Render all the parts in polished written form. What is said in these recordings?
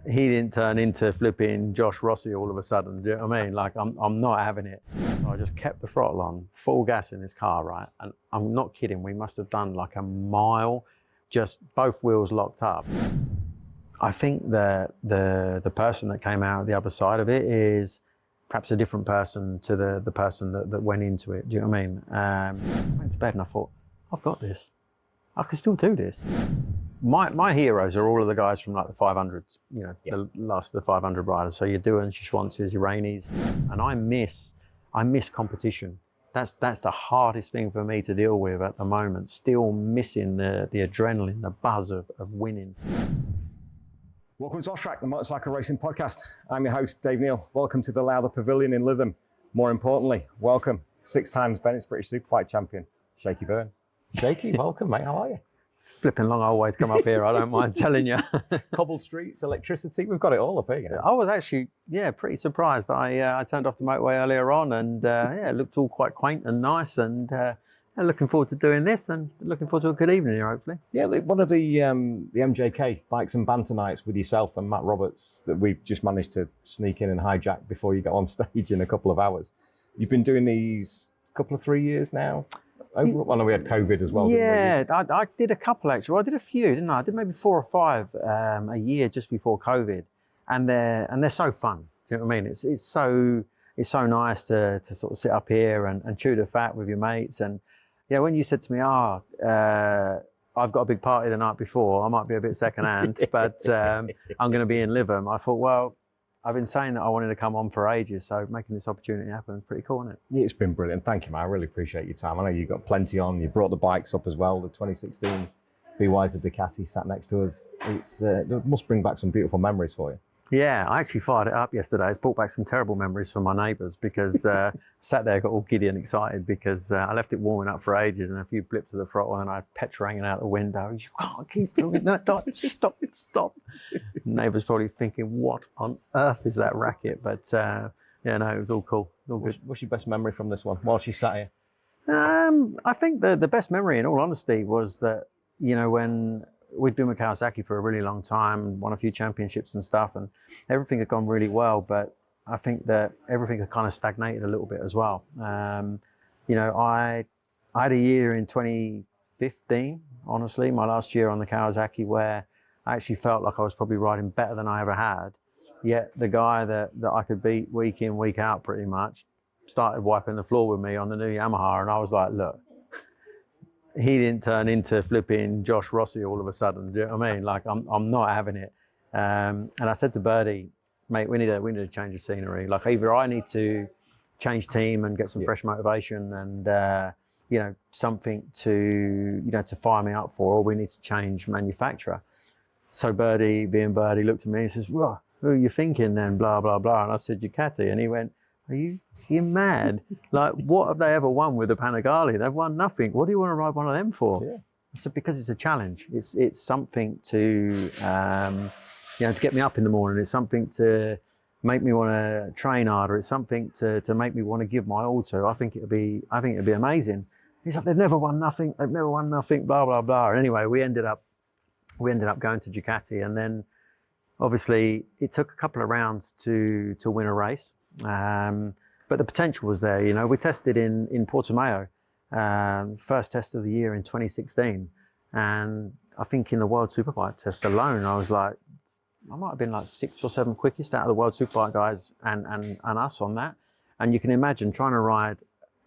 he didn't turn into flipping Josh Rossi all of a sudden. Do you know what I mean? Like, I'm not having it. I just kept the throttle on, full gas in this car, right? And I'm not kidding, we must have done like a mile, just both wheels locked up. I think that the person that came out the other side of it is perhaps a different person to the person that went into it. Do you know what I mean? I went to bed and I thought, I've got this. I can still do this. My heroes are all of the guys from like the 500s, you know, the last of the 500 riders. So your Duans, your Schwanzes, your Raineys, and I miss competition. That's the hardest thing for me to deal with at the moment. Still missing the adrenaline, the buzz of winning. Welcome to Off Track, the motorcycle racing podcast. I'm your host, Dave Neal. Welcome to the Lowther Pavilion in Lytham. More importantly, welcome 6 times Bennett's British Superbike champion, Shakey Byrne. Shakey, welcome, mate. How are you? Flipping long old way to come up here, I don't mind telling you. Cobbled streets, electricity, we've got it all up here. You know? I was actually, pretty surprised. I turned off the motorway earlier on and it looked all quite quaint and nice, and looking forward to doing this and looking forward to a good evening here, hopefully. Yeah, one of the MJK Bikes and Banter nights with yourself and Matt Roberts that we've just managed to sneak in and hijack before you got on stage in a couple of hours. You've been doing these couple of 3 years now? Well, no, we had COVID as well. Yeah, I did a couple actually. Well, I did a few, didn't I? I did maybe 4 or 5 a year just before COVID, and they're so fun. Do you know what I mean? It's so nice to sort of sit up here and chew the fat with your mates. And yeah, when you said to me, I've got a big party the night before, I might be a bit secondhand, but I'm going to be in Lytham. I thought, well, I've been saying that I wanted to come on for ages, so making this opportunity happen is pretty cool, isn't it? Yeah, it's been brilliant. Thank you, man. I really appreciate your time. I know you've got plenty on. You brought the bikes up as well. The 2016 BY's Ducati sat next to us. It must bring back some beautiful memories for you. Yeah, I actually fired it up yesterday. It's brought back some terrible memories from my neighbours because sat there, got all giddy and excited because I left it warming up for ages and a few blips of the throttle and I had petrol hanging out the window. You can't keep doing that, stop. Neighbours probably thinking, what on earth is that racket? But no, it was all cool. It was all good. What's your best memory from this one while she sat here? I think the best memory, in all honesty, was that, you know, when we'd been with Kawasaki for a really long time, won a few championships and stuff, and everything had gone really well, but I think that everything had kind of stagnated a little bit as well. You know, I had a year in 2015, honestly, my last year on the Kawasaki, where I actually felt like I was probably riding better than I ever had. Yet the guy that I could beat week in, week out pretty much started wiping the floor with me on the new Yamaha, and I was like, look, he didn't turn into flipping Josh Rossi all of a sudden. Do you know what I mean? Like, I'm not having it. And I said to Birdie, mate, we need a change of scenery. Like, either I need to change team and get some fresh motivation and you know, something to fire me up for, or we need to change manufacturer. So Birdie, being Birdie, looked at me and says, well, who are you thinking then? Blah blah blah. And I said, Ducati. And he went, are you mad? Like, what have they ever won with the Panigale? They've won nothing. What do you want to ride one of them for? Yeah. I said, because it's a challenge. It's something to to get me up in the morning. It's something to make me want to train harder. It's something to make me want to give my all to. I think it'd be amazing. He's like, they've never won nothing. Blah blah blah. And anyway, we ended up going to Ducati, and then obviously it took a couple of rounds to win a race. But the potential was there. You know, we tested in Portimao, first test of the year in 2016. And I think in the World Superbike test alone, I was like, I might have been like 6th or 7th quickest out of the World Superbike guys and us on that. And you can imagine trying to ride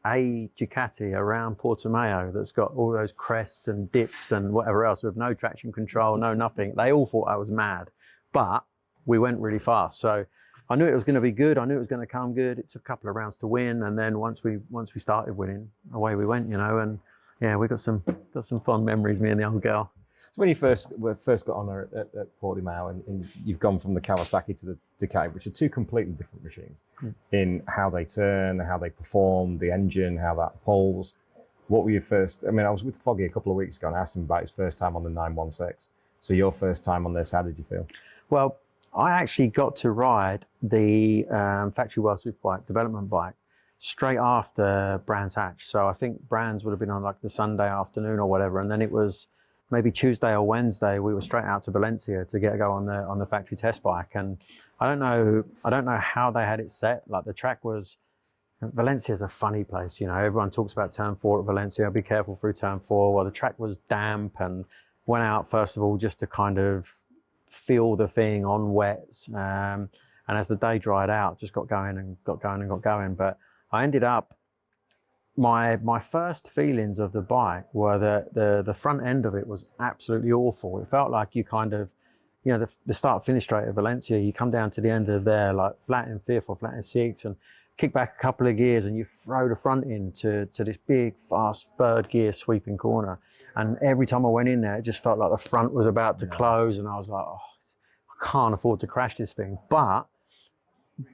a Ducati around Portimao that's got all those crests and dips and whatever else with no traction control, no nothing. They all thought I was mad, but we went really fast. So I knew it was going to be good. I knew it was going to come good. It took a couple of rounds to win, and then once we started winning, away we went. You know, and yeah, we got some fond memories, me and the old girl. So when you first got on there at Portimao, and you've gone from the Kawasaki to the Ducati, which are 2 completely different machines in how they turn, how they perform, the engine, how that pulls. What were your first? I mean, I was with Foggy a couple of weeks ago and I asked him about his first time on the 916. So your first time on this, how did you feel? Well, I actually got to ride the Factory World Superbike development bike straight after Brands Hatch. So I think Brands would have been on like the Sunday afternoon or whatever. And then it was maybe Tuesday or Wednesday, we were straight out to Valencia to get a go on the factory test bike. And I don't know how they had it set. Like the track was, Valencia's a funny place, you know. Everyone talks about turn 4 at Valencia. Be careful through turn 4. Well, the track was damp, and went out first of all just to kind of feel the thing on wets. And as the day dried out, just got going and got going and got going. But I ended up, my first feelings of the bike were that the front end of it was absolutely awful. It felt like you kind of, you know, the start finish straight at Valencia, you come down to the end of there, like flat in fifth or flat in sixth, and kick back a couple of gears and you throw the front into this big, fast third gear sweeping corner. And every time I went in there, it just felt like the front was about to close, and I was like, oh, I can't afford to crash this thing. But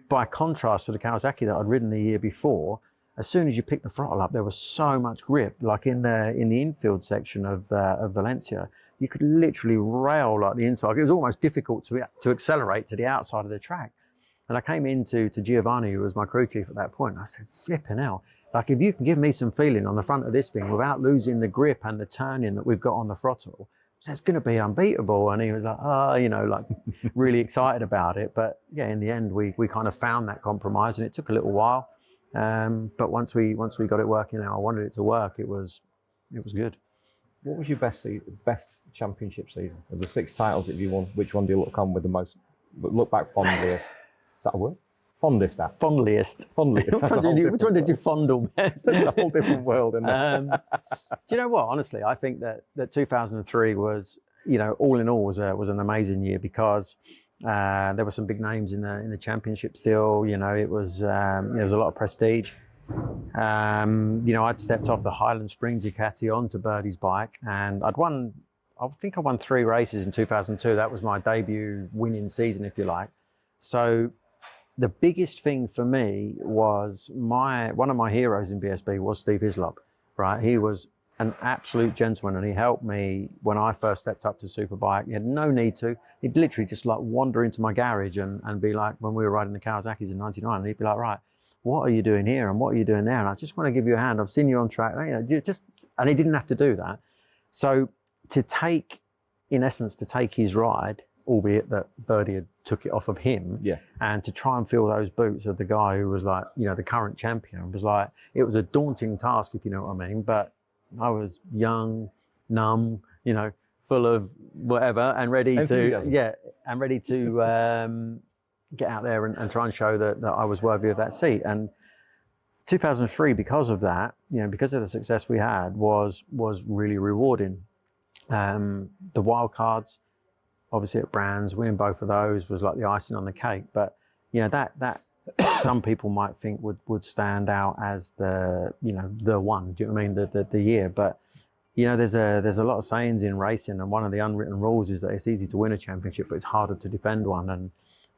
by contrast to the Kawasaki that I'd ridden the year before, as soon as you pick the throttle up, there was so much grip. Like in the infield section of Valencia, you could literally rail like the inside. It was almost difficult to accelerate to the outside of the track. And I came into Giovanni, who was my crew chief at that point, and I said, flipping hell, like if you can give me some feeling on the front of this thing without losing the grip and the turning that we've got on the throttle, so it's going to be unbeatable. And he was like, oh, you know, like really excited about it. But yeah, in the end, we kind of found that compromise, and it took a little while. But once we got it working, how I wanted it to work, it was good. What was your best championship season? Of the 6 titles that you won, which one do you look back fondly? Is that a word? Fondest at? Fondliest. Fondliest. Which one did you fondle best? That's a whole different world, isn't it? Do you know what? Honestly, I think that 2003 was, you know, all in all was an amazing year, because there were some big names in the championship still. You know, it was there was a lot of prestige. You know, I'd stepped off the Highland Spring Ducati onto Birdie's bike, and I think I won 3 races in 2002. That was my debut winning season, if you like. So the biggest thing for me was one of my heroes in BSB was Steve Hislop, right? He was an absolute gentleman, and he helped me when I first stepped up to Superbike. He had no need to. He'd literally just like wander into my garage and be like, when we were riding the Kawasaki's in '99, and he'd be like, right, what are you doing here and what are you doing there? And I just want to give you a hand. I've seen you on track. You know, and he didn't have to do that. So to take his ride, albeit that Birdie had took it off of him, and to try and fill those boots of the guy who was like, you know, the current champion, was like, it was a daunting task, if you know what I mean. But I was young, numb, you know, full of whatever, and ready to get out there and try and show that I was worthy of that seat. And 2003, because of that, you know, because of the success we had, was really rewarding. The wild cards, obviously at Brands, winning both of those was like the icing on the cake. But you know, that some people might think would stand out as the one. Do you know what I mean? The year. But you know, there's a lot of sayings in racing, and one of the unwritten rules is that it's easy to win a championship, but it's harder to defend one. And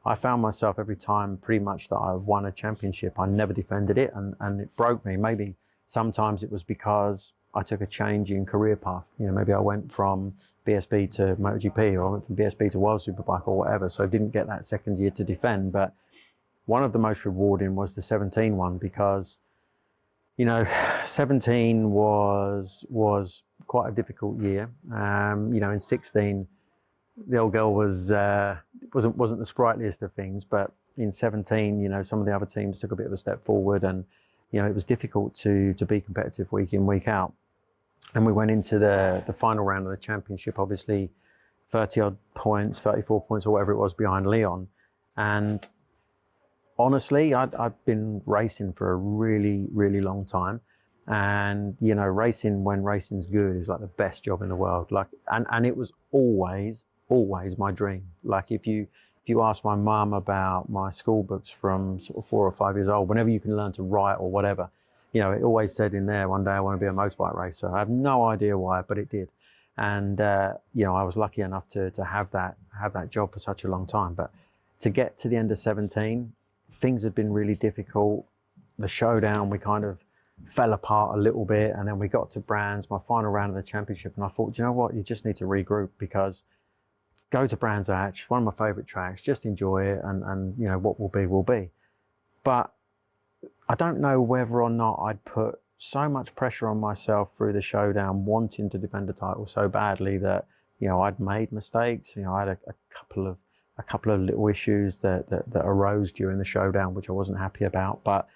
I found myself every time pretty much that I won a championship, I never defended it, and it broke me. Maybe sometimes it was because I took a change in career path. You know, maybe I went from BSB to MotoGP, or I went from BSB to World Superbike or whatever, so I didn't get that second year to defend. But one of the most rewarding was the 17 one, because, you know, 17 was quite a difficult year. You know, in 16, the old girl wasn't the sprightliest of things, but in 17, you know, some of the other teams took a bit of a step forward, and you know, it was difficult to be competitive week in, week out. And we went into the final round of the championship, obviously 30 odd points, 34 points or whatever it was behind Leon. And honestly, I've been racing for a really, really long time. And, you know, racing when racing's good is like the best job in the world. Like, and it was always my dream. Like if you ask my mum about my school books from sort of 4 or 5 years old, whenever you can learn to write or whatever, you know, it always said in there, one day I want to be a motorbike racer. I have no idea why, but it did. And, you know, I was lucky enough to have that job for such a long time. But to get to the end of 17, things had been really difficult. The showdown, we kind of fell apart a little bit. And then we got to Brands, my final round of the championship. And I thought, you know what, you just need to regroup, because go to Brands Hatch, one of my favorite tracks, just enjoy it. And you know, what will be, will be. But I don't know whether or not I'd put so much pressure on myself through the showdown, wanting to defend the title so badly that, you know, I'd made mistakes. You know, I had a couple of little issues that arose during the showdown, which I wasn't happy about. But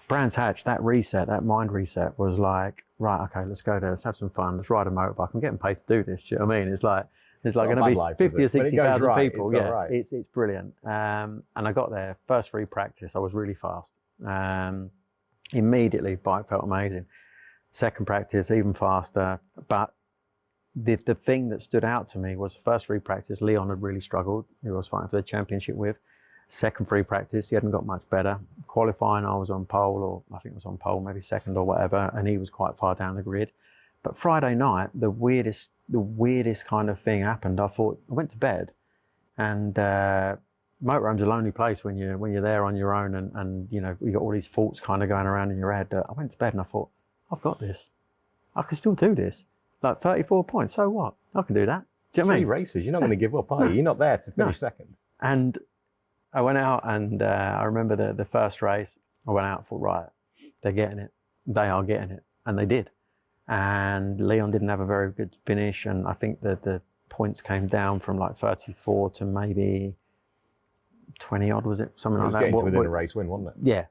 Brands Hatch, that reset, that mind reset was like, right, okay, let's go there, let's have some fun, let's ride a motorbike. I'm getting paid to do this. Do you know what I mean? It's like going to be life, 50 or 60,000 people. It's yeah, right. it's brilliant. And I got there, first free practice, I was really fast. Immediately, bike felt amazing. Second practice, even faster. But the thing that stood out to me was the first free practice, Leon had really struggled, who I was fighting for the championship with. Second free practice, he hadn't got much better. Qualifying, I was on pole, or I think it was on pole, maybe second or whatever, and he was quite far down the grid. But Friday night, the weirdest kind of thing happened. I went to bed, and motorhome's a lonely place when you're there on your own, and you know, you got all these thoughts kind of going around in your head. I went to bed and I thought, I've got this. I can still do this. Like 34 points, so what? I can do that. Do you know what I mean? 3 races, you're not going to give up, are you? You're not there to finish second. And I went out, and I remember the first race, I went out and thought, right, they're getting it. They are getting it. And they did. And Leon didn't have a very good finish, and I think that the points came down from like 34 to maybe 20 odd, was it? Something like that. It was getting to within a race win, wasn't it? Yeah.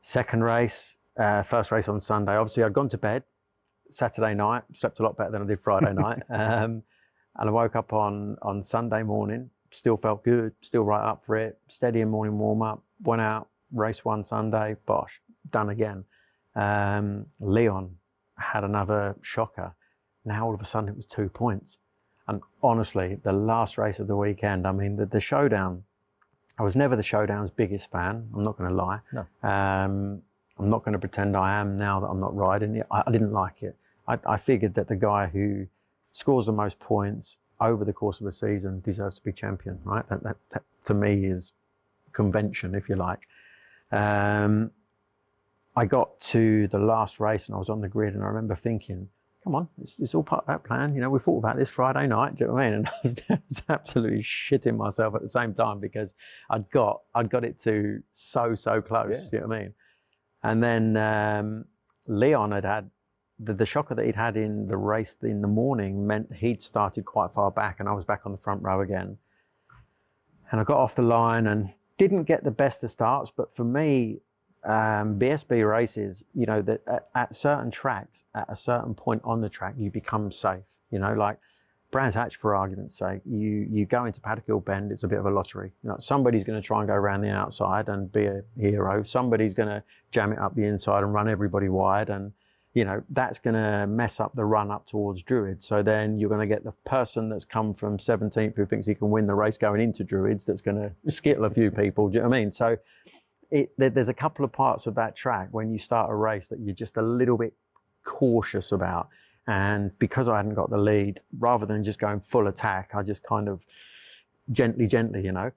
Second race, first race on Sunday. Obviously, I'd gone to bed Saturday night, slept a lot better than I did Friday night. And I woke up on Sunday morning, still felt good, still right up for it. Steady in morning warm-up, went out, race one Sunday, bosh, done again. Leon had another shocker. Now all of a sudden it was 2 points. And honestly, the last race of the weekend, I mean, the showdown, I was never the showdown's biggest fan, I'm not going to lie. No. I'm not going to pretend I am now that I'm not riding it. I didn't like it. I figured that the guy who scores the most points over the course of a season deserves to be champion, right? That to me is convention, if you like. I got to the last race and I was on the grid, and I remember thinking, come on, it's all part of that plan. You know, we thought about this Friday night, do you know what I mean? And I was absolutely shitting myself at the same time because I'd got it to so close, Yeah. do you know what I mean? And then Leon had the shocker that he'd had in the race in the morning meant he'd started quite far back, and I was back on the front row again. And I got off the line and didn't get the best of starts, but for me, BSB races, you know, that at certain tracks, at a certain point on the track, you become safe. You know, like Brands Hatch, for argument's sake, you go into Paddock Hill Bend, it's a bit of a lottery. You know, somebody's going to try and go around the outside and be a hero. Somebody's going to jam it up the inside and run everybody wide, and you know, that's going to mess up the run up towards Druids. So then you're going to get the person that's come from 17th who thinks he can win the race going into Druids that's going to skittle a few people. Do you know what I mean? So there's a couple of parts of that track when you start a race that you're just a little bit cautious about. And because I hadn't got the lead, rather than just going full attack, I just kind of gently, you know,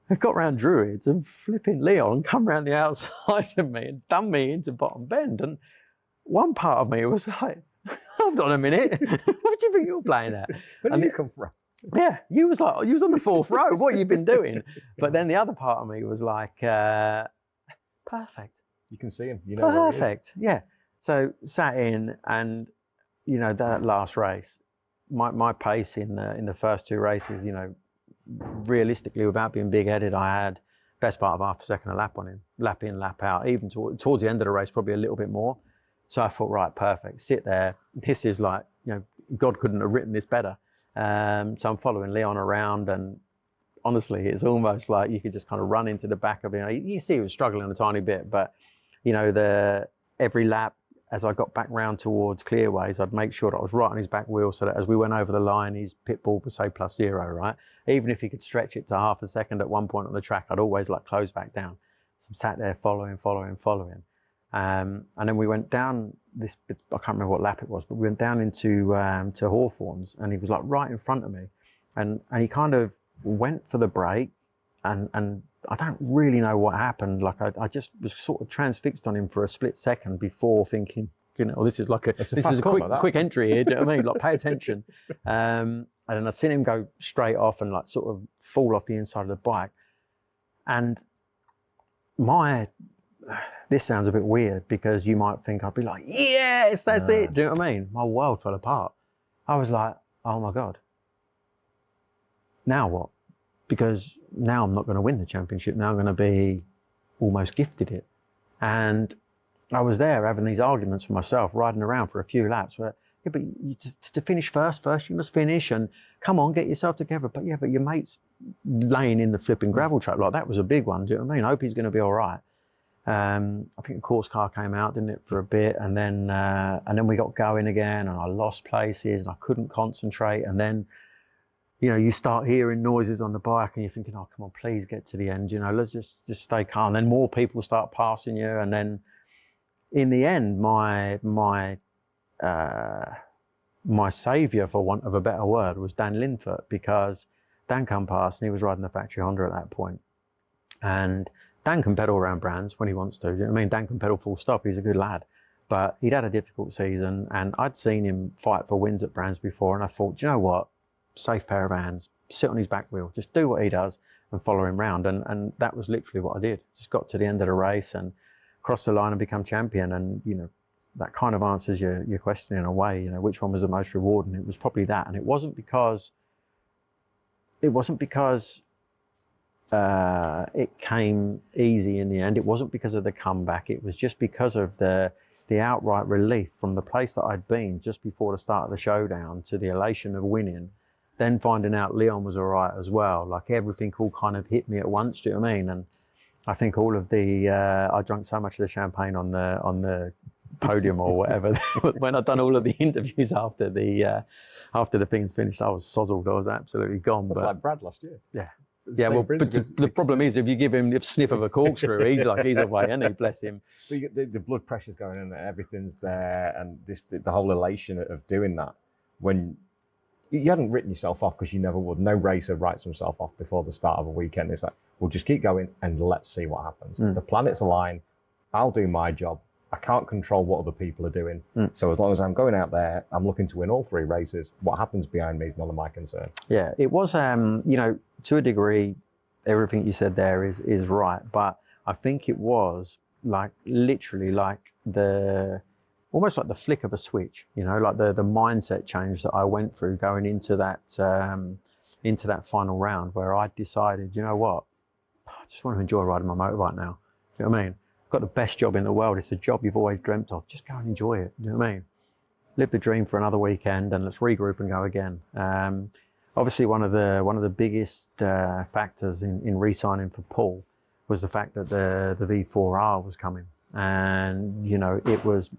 I got round Druids and flipping Leon come round the outside of me and done me into bottom bend. And one part of me was like, hold on a minute, what do you think you're playing at? Where did you come from? Yeah, you was on the fourth row, what have you been doing? But then the other part of me was like, perfect. You can see him, you know. Perfect, yeah. So sat in, and you know, that last race, my pace in the first two races, you know, realistically, without being big-headed, I had best part of half a second a lap on him, lap in, lap out, even towards the end of the race, probably a little bit more. So I thought, right, perfect, sit there. This is like, you know, God couldn't have written this better. So I'm following Leon around, and honestly, it's almost like you could just kind of run into the back of him. You see he was struggling a tiny bit, but you know, every lap as I got back round towards Clearways, I'd make sure that I was right on his back wheel so that as we went over the line, his pit ball would say +0, right? Even if he could stretch it to half a second at one point on the track, I'd always like close back down. So I'm sat there following. And then we went down this, I can't remember what lap it was, but we went down into to Hawthorns, and he was like right in front of me. And he kind of went for the brake, and I don't really know what happened. Like I just was sort of transfixed on him for a split second before thinking, you know, this is a quick entry here, do you know what I mean? Like, pay attention. And then I'd seen him go straight off and like sort of fall off the inside of the bike. And my this sounds a bit weird because you might think I'd be like, yes, that's it. Do you know what I mean? My world fell apart. I was like, oh my God. Now what? Because now I'm not going to win the championship. Now I'm going to be almost gifted it. And I was there having these arguments with myself, riding around for a few laps where, yeah, but to finish first you must finish, and come on, get yourself together. But yeah, but your mate's laying in the flipping gravel trap. Like, that was a big one. Do you know what I mean? I hope he's going to be all right. I think the course car came out, didn't it, for a bit, and then we got going again, and I lost places, and I couldn't concentrate, and then, you know, you start hearing noises on the bike, and you're thinking, oh, come on, please get to the end. You know, let's just stay calm. Then more people start passing you, and then in the end, my saviour, for want of a better word, was Dan Linfoot, because Dan come past and he was riding the factory Honda at that point, and Dan can pedal around brands when he wants to. You know what I mean? Dan can pedal full stop. He's a good lad. But he'd had a difficult season, and I'd seen him fight for wins at brands before, and I thought, do you know what? Safe pair of hands, sit on his back wheel, just do what he does and follow him round. And that was literally what I did. Just got to the end of the race and crossed the line and become champion. And, you know, that kind of answers your question in a way, you know, which one was the most rewarding? It was probably that. And it wasn't because it came easy in the end. It wasn't because of the comeback. It was just because of the outright relief from the place that I'd been just before the start of the showdown to the elation of winning, then finding out Leon was all right as well. Like, everything all kind of hit me at once. Do you know what I mean? And I think all of I drank so much of the champagne on the podium or whatever when I'd done all of the interviews after the things finished. I was sozzled. I was absolutely gone. That's like Brad last year. Yeah. Yeah, well, but the problem is, if you give him the sniff of a corkscrew, he's away, isn't he? Bless him. But you get the blood pressure's going in, everything's there, and the whole elation of doing that. When you hadn't written yourself off, because you never would. No racer writes himself off before the start of a weekend. It's like, we'll just keep going and let's see what happens. If the planets align, I'll do my job. I can't control what other people are doing. So as long as I'm going out there, I'm looking to win all 3 races. What happens behind me is none of my concern. Yeah, it was, you know, to a degree, everything you said there is right. But I think it was like literally like almost like the flick of a switch, you know, like the mindset change that I went through going into that final round, where I decided, you know what, I just want to enjoy riding my motorbike now. Do you know what I mean? Got the best job in the world. It's a job you've always dreamt of. Just go and enjoy it. You know what I mean? Live the dream for another weekend, and let's regroup and go again. Obviously, one of the biggest factors in re-signing for Paul was the fact that the V4R was coming, and you know, it was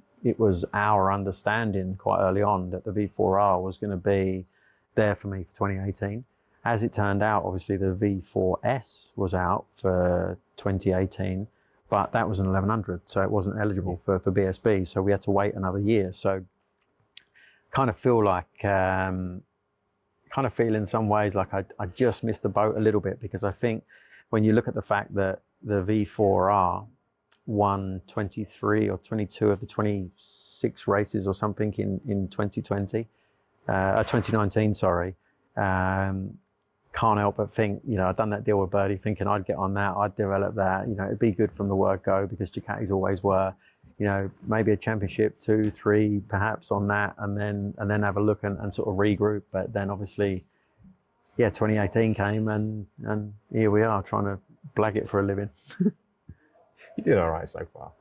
our understanding quite early on that the V4R was going to be there for me for 2018. As it turned out, obviously the V4S was out for 2018. But that was an 1100, so it wasn't eligible for BSB, so we had to wait another year. So kind of feel in some ways like I just missed the boat a little bit, because I think when you look at the fact that the V4R won 23 or 22 of the 26 races or something in 2019, sorry, can't help but think, you know, I'd done that deal with Birdie thinking I'd get on that, I'd develop that, you know, it'd be good from the word go, because Ducatis always were, you know, maybe a championship, 2, 3 perhaps on that, and then have a look and sort of regroup. But then obviously, yeah, 2018 came, and here we are trying to blag it for a living. You're doing all right so far.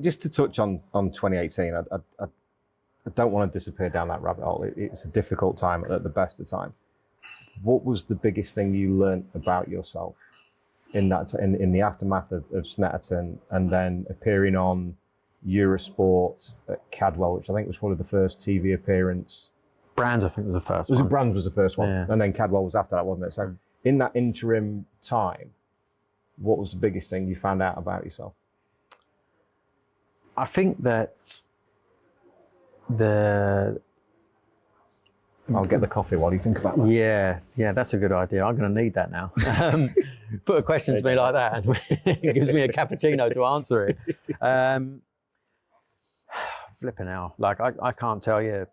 Just to touch on 2018, I don't want to disappear down that rabbit hole. It's a difficult time at the best of time. What was the biggest thing you learned about yourself in the aftermath of Snetterton, and then appearing on Eurosport at Cadwell, which I think was one of the first TV appearance? Brands, I think, was the first one. Brands was the first one, yeah. And then Cadwell was after that, wasn't it? So in that interim time, what was the biggest thing you found out about yourself? I think that I'll get the coffee while you think about that. Yeah, that's a good idea. I'm going to need that now. Put a question to me like that, and it gives me a cappuccino to answer it. Flipping out. Like, I can't tell you,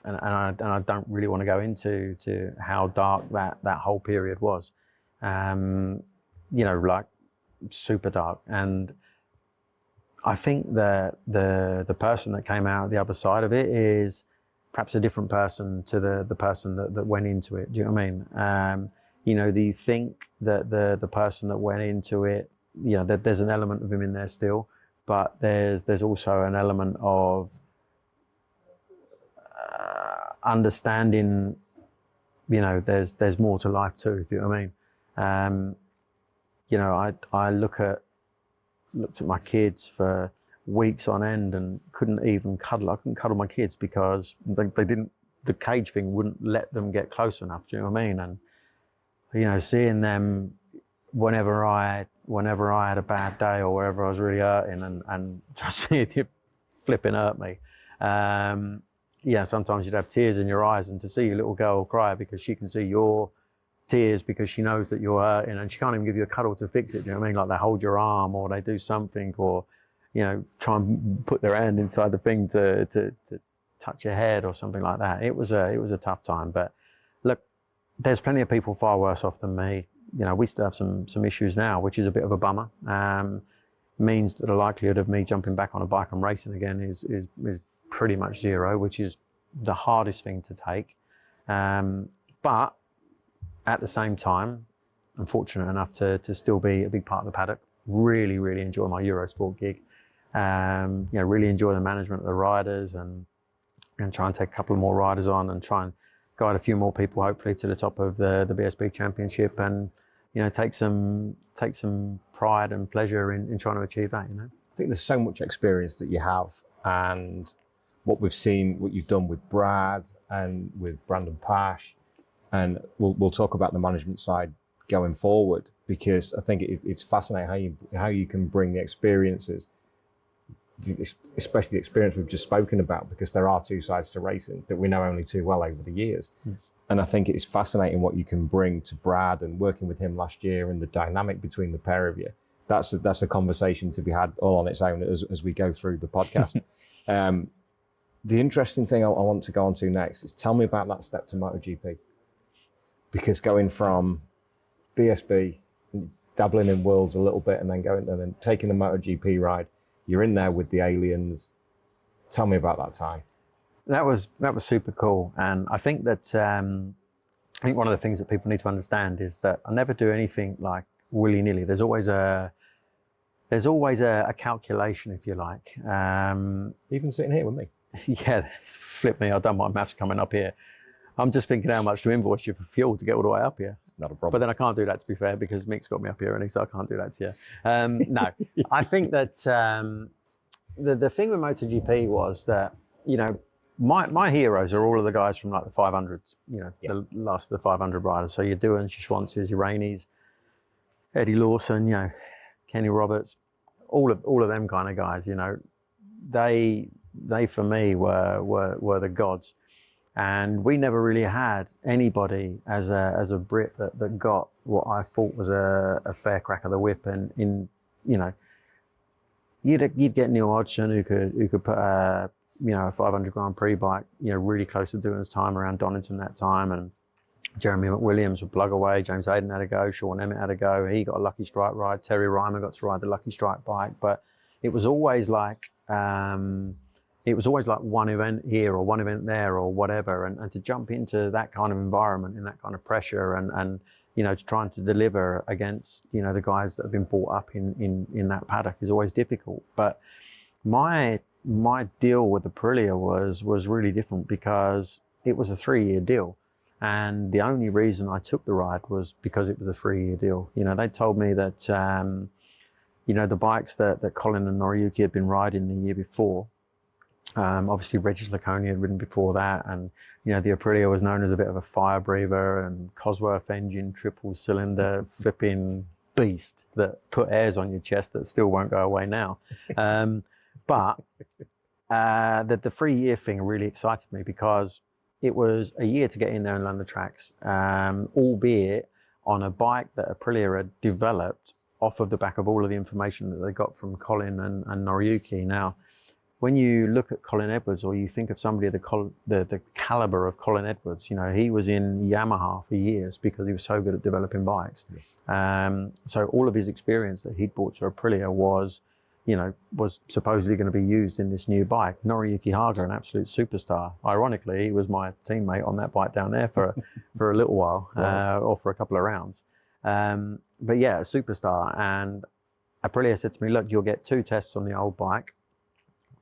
and I don't really want to go into how dark that whole period was. You know, like super dark. And I think that the person that came out the other side of it is perhaps a different person to the person that went into it. Do you know what I mean? You know, do you think that the person that went into it, you know, that there's an element of him in there still, but there's also an element of understanding, you know, there's more to life too. Do you know what I mean? You know, I looked at my kids for weeks on end and couldn't even cuddle. I couldn't cuddle my kids because they didn't, the cage thing wouldn't let them get close enough. Do you know what I mean? And you know, seeing them whenever I had a bad day or wherever I was really hurting, and trust me, it flipping hurt me. Yeah, sometimes you'd have tears in your eyes, and to see your little girl cry because she can see your tears because she knows that you're hurting, and she can't even give you a cuddle to fix it. Do you know what I mean? Like they hold your arm, or they do something, or you know, try and put their hand inside the thing to touch your head or something like that. It was a tough time, but look, there's plenty of people far worse off than me. You know, we still have some issues now, which is a bit of a bummer. Means that the likelihood of me jumping back on a bike and racing again is pretty much zero, which is the hardest thing to take. But at the same time, I'm fortunate enough to still be a big part of the paddock. Really, really enjoy my Eurosport gig. You know, really enjoy the management of the riders and try and take a couple of more riders on and try and guide a few more people, hopefully, to the top of the BSB Championship, and you know, take some pride and pleasure in trying to achieve that. You know, I think there's so much experience that you have, and what we've seen, what you've done with Brad and with Brandon Paasch, and we'll talk about the management side going forward, because I think it's fascinating how you can bring the experiences, especially the experience we've just spoken about, because there are two sides to racing that we know only too well over the years. And I think it's fascinating what you can bring to Brad, and working with him last year and the dynamic between the pair of you. That's a conversation to be had all on its own as we go through the podcast. The interesting thing I want to go on to next is, tell me about that step to MotoGP. Because going from BSB, dabbling in Worlds a little bit, and then taking the MotoGP ride, you're in there with the aliens. Tell me about that time. That was super cool, and I think that I think one of the things that people need to understand is that I never do anything like willy-nilly. There's always a calculation, if you like. Even sitting here with me. Yeah, flip me. I've done my maths coming up here. I'm just thinking how much to invoice you for fuel to get all the way up here. It's not a problem. But then I can't do that, to be fair, because Mick's got me up here, and so I can't do that to you. No, I think that the thing with MotoGP was that, you know, my heroes are all of the guys from like the 500s, you know, the last of the 500 riders. So your Doohans, your Schwanzes, your Raineys, Eddie Lawson, you know, Kenny Roberts, all of them kind of guys, you know, they for me were the gods. And we never really had anybody as a Brit that got what I thought was a fair crack of the whip. And in, you know, you'd get Neil Hodgson who could put a 500 Grand Prix bike, you know, really close to doing his time around Donington that time, and Jeremy McWilliams would plug away. James Hayden had a go. Sean Emmett had a go. He got a Lucky Strike ride. Terry Ryman got to ride the Lucky Strike bike, but it was always like. It was always like one event here or one event there or whatever, and to jump into that kind of environment and that kind of pressure and you know, trying to deliver against, you know, the guys that have been brought up in that paddock is always difficult. But my deal with the Aprilia was really different, because it was a 3-year deal, and the only reason I took the ride was because it was a 3-year deal. You know, they told me that you know, the bikes that Colin and Noriyuki had been riding the year before. Obviously, Regis Laconia had ridden before that, and you know, the Aprilia was known as a bit of a fire breather and Cosworth engine, triple cylinder, flipping beast that put airs on your chest that still won't go away now. But the 3-year thing really excited me, because it was a year to get in there and learn the tracks, albeit on a bike that Aprilia had developed off of the back of all of the information that they got from Colin and Noriyuki. Now, when you look at Colin Edwards, or you think of somebody the caliber of Colin Edwards, you know, he was in Yamaha for years because he was so good at developing bikes. So all of his experience that he'd brought to Aprilia was was supposedly going to be used in this new bike. Noriyuki Haga, an absolute superstar. Ironically, he was my teammate on that bike down there for a little while, or for a couple of rounds. But yeah, a superstar. And Aprilia said to me, look, you'll get 2 tests on the old bike.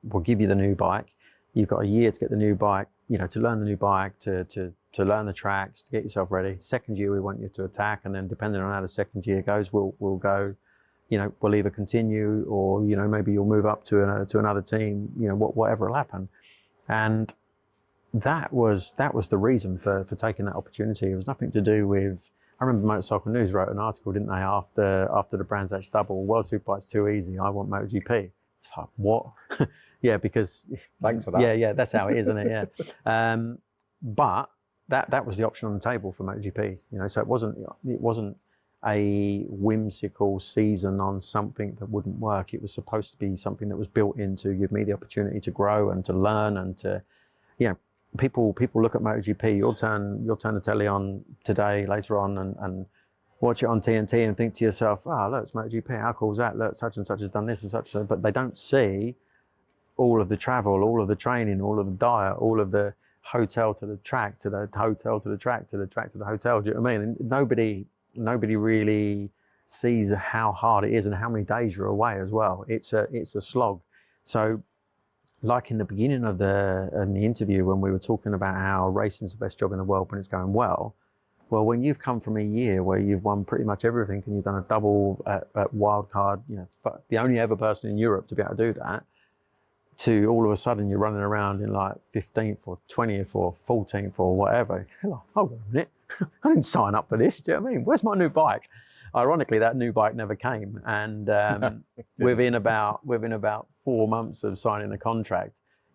We'll give you the new bike. You've got a year to get the new bike, to learn the new bike, to learn the tracks, to get yourself ready. Second year, we want you to attack. And then depending on how the second year goes, we'll go, we'll either continue or, maybe you'll move up to another team, whatever will happen. And that was the reason for taking that opportunity. It was nothing to do with, I remember Motorcycle News wrote an article, didn't they, after the Brands Hatch double, World Superbike's too easy, I want MotoGP. It's like, what? Yeah, because thanks for that. Yeah, that's how it is, isn't it? Yeah. But that was the option on the table for MotoGP. So it wasn't a whimsical season on something that wouldn't work. It was supposed to be something that was built in to give me the opportunity to grow and to learn and to, people look at MotoGP. You'll turn the telly on today, later on, and watch it on TNT and think to yourself, look, it's MotoGP. How cool is that? Look, such and such has done this and such. But they don't see all of the travel, all of the training, all of the diet, all of the hotel to the track, to the hotel to the track, to the track to the hotel. Do you know what I mean? And nobody really sees how hard it is and how many days you're away as well. It's a slog. So, like in the beginning of the interview when we were talking about how racing's the best job in the world when it's going well, when you've come from a year where you've won pretty much everything and you've done a double at wildcard, the only ever person in Europe to be able to do that, to all of a sudden you're running around in like 15th or 20th or 14th or whatever. You're like, hold on a minute, I didn't sign up for this. Do you know what I mean? Where's my new bike? Ironically, that new bike never came. And within about 4 months of signing the contract,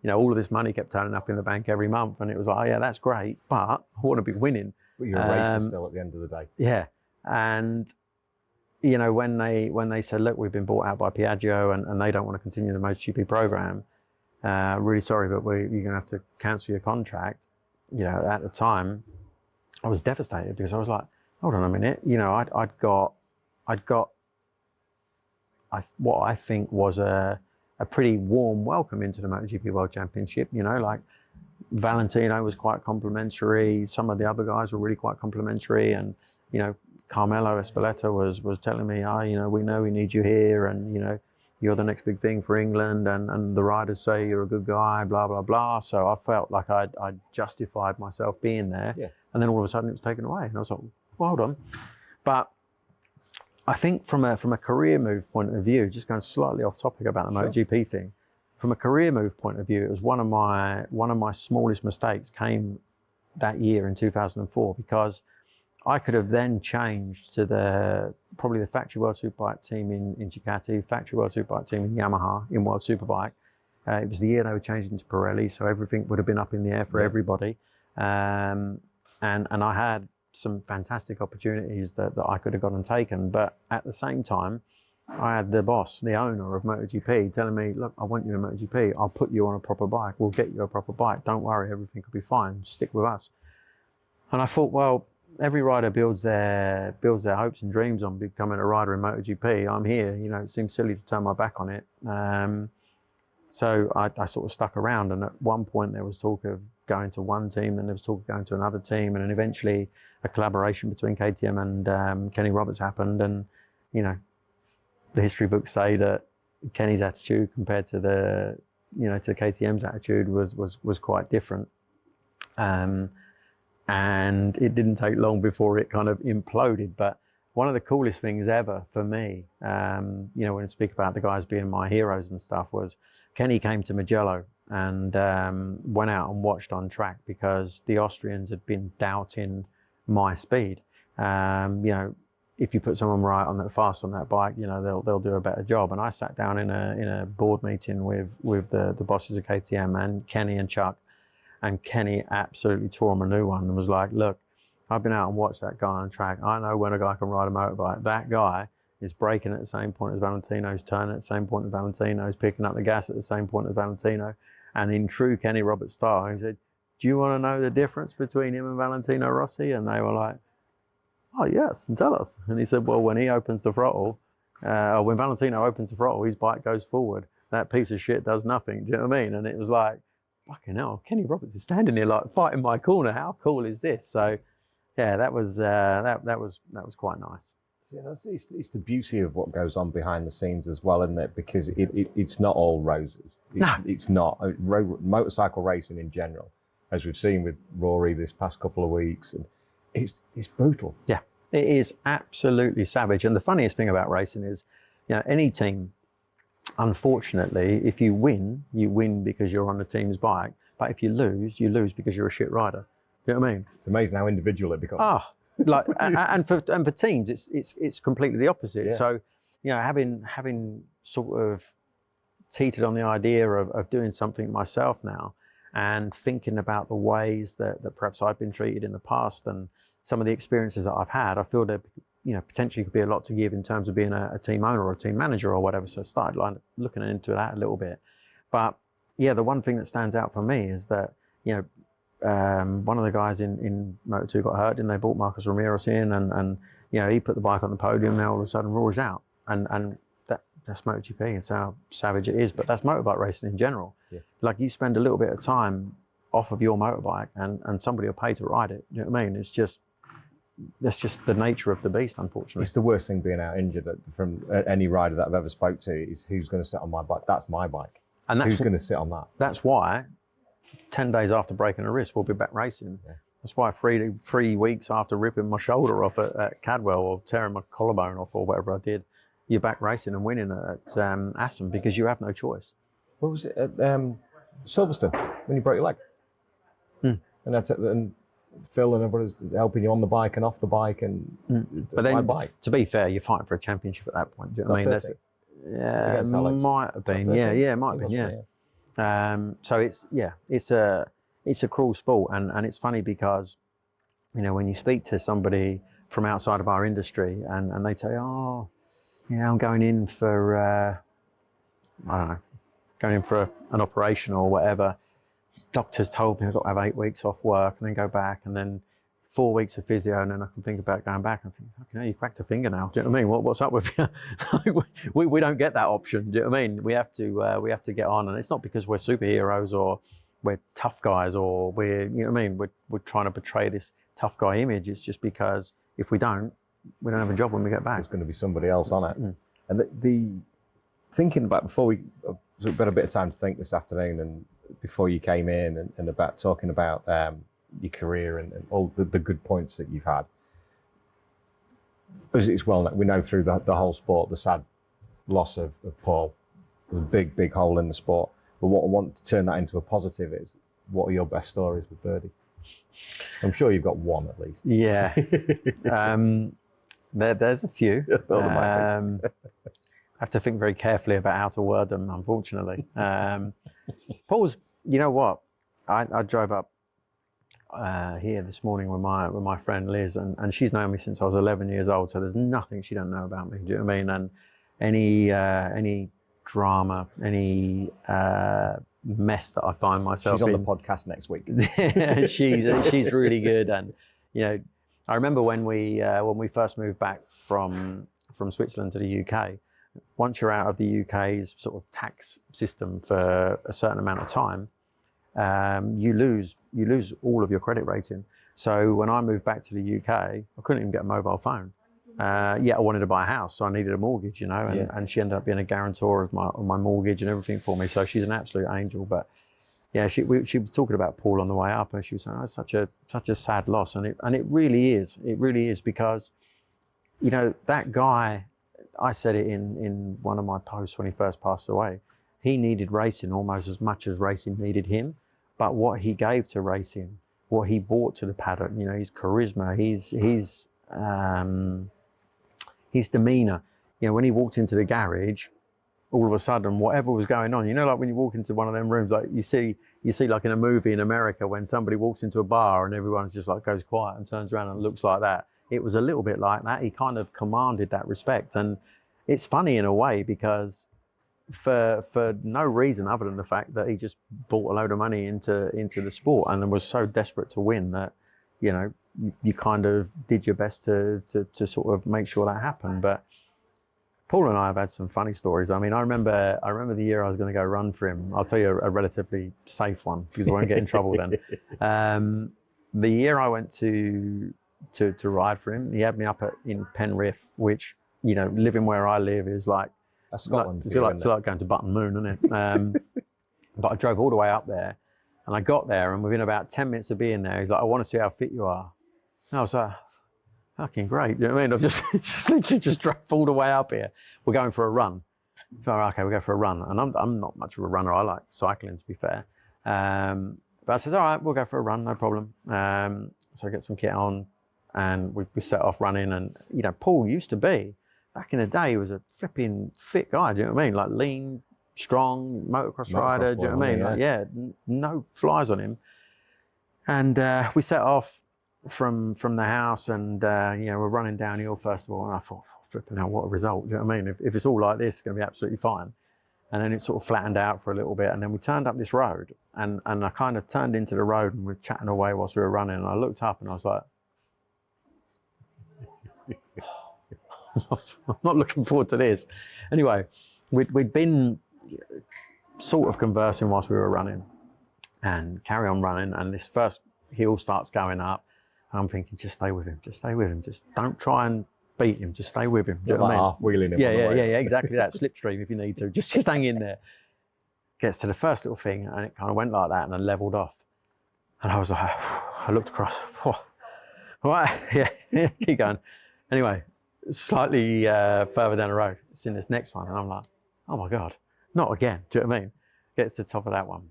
all of this money kept turning up in the bank every month. And it was like, oh, yeah, that's great, but I want to be winning. But you're a racer still at the end of the day. Yeah. And when they said, look, we've been bought out by Piaggio and they don't want to continue the MotoGP program, really sorry, but you're going to have to cancel your contract. At the time, I was devastated because I was like, hold on a minute. I'd got what I think was a pretty warm welcome into the MotoGP World Championship. Like Valentino was quite complimentary. Some of the other guys were really quite complimentary, and Carmelo Espeleta was telling me, we know we need you here, and you're the next big thing for England, and the riders say you're a good guy, blah blah blah. So I felt like I'd justified myself being there, and then all of a sudden it was taken away, and I was like, well, hold on. But I think from a career move point of view, just going slightly off topic about the MotoGP thing, from a career move point of view, it was one of my smallest mistakes came that year in 2004, because I could have then changed to probably the factory World Superbike team in Ducati, factory World Superbike team in Yamaha in World Superbike. It was the year they were changing to Pirelli, so everything would have been up in the air for everybody. And I had some fantastic opportunities that I could have gone and taken, but at the same time, I had the boss, the owner of MotoGP, telling me, look, I want you in MotoGP. I'll put you on a proper bike. We'll get you a proper bike. Don't worry, everything will be fine. Stick with us. And I thought, well, every rider builds their hopes and dreams on becoming a rider in MotoGP. I'm here, it seems silly to turn my back on it. So I sort of stuck around, and at one point there was talk of going to one team, and there was talk of going to another team, and then eventually a collaboration between KTM and Kenny Roberts happened, and the history books say that Kenny's attitude compared to to KTM's attitude was quite different. And it didn't take long before it kind of imploded. But one of the coolest things ever for me, when I speak about the guys being my heroes and stuff, was Kenny came to Mugello and went out and watched on track, because the Austrians had been doubting my speed. If you put someone right on that fast on that bike, they'll do a better job. And I sat down in a board meeting with the bosses of KTM and Kenny and Chuck. And Kenny absolutely tore him a new one and was like, look, I've been out and watched that guy on track. I know when a guy can ride a motorbike. That guy is braking at the same point as Valentino's, turning at the same point as Valentino's, picking up the gas at the same point as Valentino. And in true Kenny Roberts style, he said, do you want to know the difference between him and Valentino Rossi? And they were like, oh, yes, and tell us. And he said, well, when he opens the throttle, when Valentino opens the throttle, his bike goes forward. That piece of shit does nothing. Do you know what I mean? And it was like, fucking hell, Kenny Roberts is standing here like fighting my corner. How cool is this? So, yeah, that was quite nice. Yeah, it's the beauty of what goes on behind the scenes as well, isn't it? Because it's not all roses. It's not. Motorcycle racing in general, as we've seen with Rory this past couple of weeks, and it's brutal. Yeah, it is absolutely savage. And the funniest thing about racing is, you know, any team, unfortunately, if you win because you're on the team's bike. But if you lose because you're a shit rider. You know what I mean? It's amazing how individual it becomes. Like, and for teams, it's completely the opposite. Yeah. So, you know, having sort of teetered on the idea of doing something myself now, and thinking about the ways that perhaps I've been treated in the past and some of the experiences that I've had, I feel there, you know, potentially could be a lot to give in terms of being a team owner or a team manager or whatever. So I started like looking into that a little bit. But yeah, the one thing that stands out for me is that, you know, one of the guys in Moto2 got hurt, and they brought Marcos Ramirez in, and you know, he put the bike on the podium. Now all of a sudden Rory's out, and that's MotoGP. It's how savage it is, but that's motorbike racing in general. Yeah. Like, you spend a little bit of time off of your motorbike, and somebody will pay to ride it. You know what I mean? That's just the nature of the beast, unfortunately. It's the worst thing being out injured from any rider that I've ever spoke to is who's going to sit on my bike. That's my bike. And who's going to sit on that? That's why 10 days after breaking a wrist, we'll be back racing. Yeah. That's why 3 weeks after ripping my shoulder off at Cadwell or tearing my collarbone off or whatever I did, you're back racing and winning at Aston, because you have no choice. What was it at Silverstone when you broke your leg? And Phil and everybody's helping you on the bike and off the bike, and but then, my bike. To be fair, you're fighting for a championship at that point. Do you know what I mean? That's, might have been. Yeah, it might have been. Yeah. So it's a cruel sport, and it's funny because, you know, when you speak to somebody from outside of our industry and they say, oh, yeah, I'm going in for I don't know, going in for an operation or whatever. Doctors told me I've got to have 8 weeks off work and then go back, and then 4 weeks of physio, and then I can think about going back. And think, okay, you cracked a finger now. Do you know what I mean? What's up with you? we don't get that option. Do you know what I mean? We have to get on, and it's not because we're superheroes or we're tough guys or we're, you know what I mean, we're trying to portray this tough guy image. It's just because if we don't have a job when we get back. There's going to be somebody else on it. And the thinking about, before we've got a bit of time to think this afternoon, and before you came in, and about talking about your career and all the good points that you've had. As it's well known, we know through the whole sport, the sad loss of Paul was a big hole in the sport. But what I want to turn that into a positive is, what are your best stories with Birdie? I'm sure you've got one at least. Yeah. There's a few. I have to think very carefully about how to word them, unfortunately. Paul's, you know what? I drove up here this morning with my friend Liz, and she's known me since I was 11 years old, so there's nothing she don't know about me. Do you know what I mean? And any drama, any mess that I find myself in. She's on the podcast next week. she's really good. And you know, I remember when we first moved back from Switzerland to the UK. Once you're out of the UK's sort of tax system for a certain amount of time, you lose all of your credit rating. So when I moved back to the UK, I couldn't even get a mobile phone. Yet I wanted to buy a house, so I needed a mortgage, you know, and she ended up being a guarantor of my mortgage and everything for me. So she's an absolute angel. But yeah, she was talking about Paul on the way up, and she was saying, oh, it's such a sad loss, and it really is because, you know, that guy. I said it in one of my posts when he first passed away. He needed racing almost as much as racing needed him. But what he gave to racing, what he brought to the paddock, you know, his charisma, his demeanour. You know, when he walked into the garage, all of a sudden, whatever was going on, you know, like when you walk into one of them rooms, like you see like in a movie in America when somebody walks into a bar and everyone's just like goes quiet and turns around and looks like that. It was a little bit like that. He kind of commanded that respect. And it's funny in a way because for no reason other than the fact that he just brought a load of money into the sport and was so desperate to win that, you know, you kind of did your best to sort of make sure that happened. But Paul and I have had some funny stories. I mean, I remember the year I was going to go run for him. I'll tell you a relatively safe one because I won't get in trouble then. The year I went to ride for him, he had me up in Penrith, which, you know, living where I live is like, That's Scotland. it's like going to Button Moon, isn't it? But I drove all the way up there, and I got there, and within about 10 minutes of being there, he's like, I want to see how fit you are. And I was like, fucking great. You know what I mean? I've just literally just drove all the way up here. We're going for a run. So, okay, we'll go for a run. And I'm not much of a runner. I like cycling, to be fair. But I said, all right, we'll go for a run, no problem. So I get some kit on, and we set off running. And, you know, Paul used to be, back in the day, he was a flipping fit guy, do you know what I mean? Like lean, strong, motocross rider, do you know what I mean? Yeah. Like, yeah, no flies on him. And we set off from the house, and you know, we're running downhill first of all, and I thought, oh, flipping hell, what a result, do you know what I mean? If it's all like this, it's going to be absolutely fine. And then it sort of flattened out for a little bit, and then we turned up this road, and I kind of turned into the road, and we were chatting away whilst we were running, and I looked up and I was like, I'm not looking forward to this. Anyway, we'd been sort of conversing whilst we were running, and carry on running, and this first hill starts going up, and I'm thinking, just stay with him, just don't try and beat him, just stay with him. Do you know what I mean? Half wheeling him. Yeah, exactly that. Slipstream if you need to, just hang in there. Gets to the first little thing, and it kind of went like that, and then leveled off. And I was like, I looked across, right, yeah, keep going. Anyway, slightly further down the road, it's in this next one, and I'm like, oh my God, not again. Do you know what I mean? Gets to the top of that one.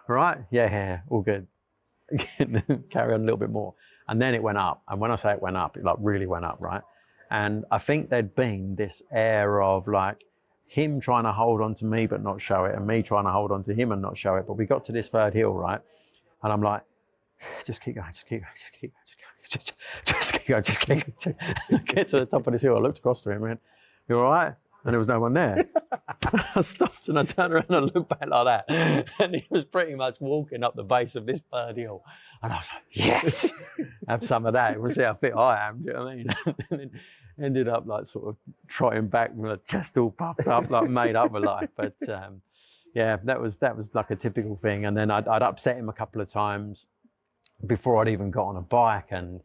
Right, yeah, all good. Carry on a little bit more. And then it went up. And when I say it went up, it like really went up, right? And I think there'd been this air of like him trying to hold on to me but not show it, and me trying to hold on to him and not show it. But we got to this third hill, right? And I'm like, just keep going. Get to the top of this hill. I looked across to him and went, you all right? And there was no one there. I stopped and I turned around and looked back like that. And he was pretty much walking up the base of this third hill. And I was like, yes, have some of that. We'll see how fit I am, do you know what I mean? And then ended up like sort of trotting back with my chest all puffed up, like made up with life. But yeah, that was like a typical thing. And then I'd upset him a couple of times before I'd even got on a bike, and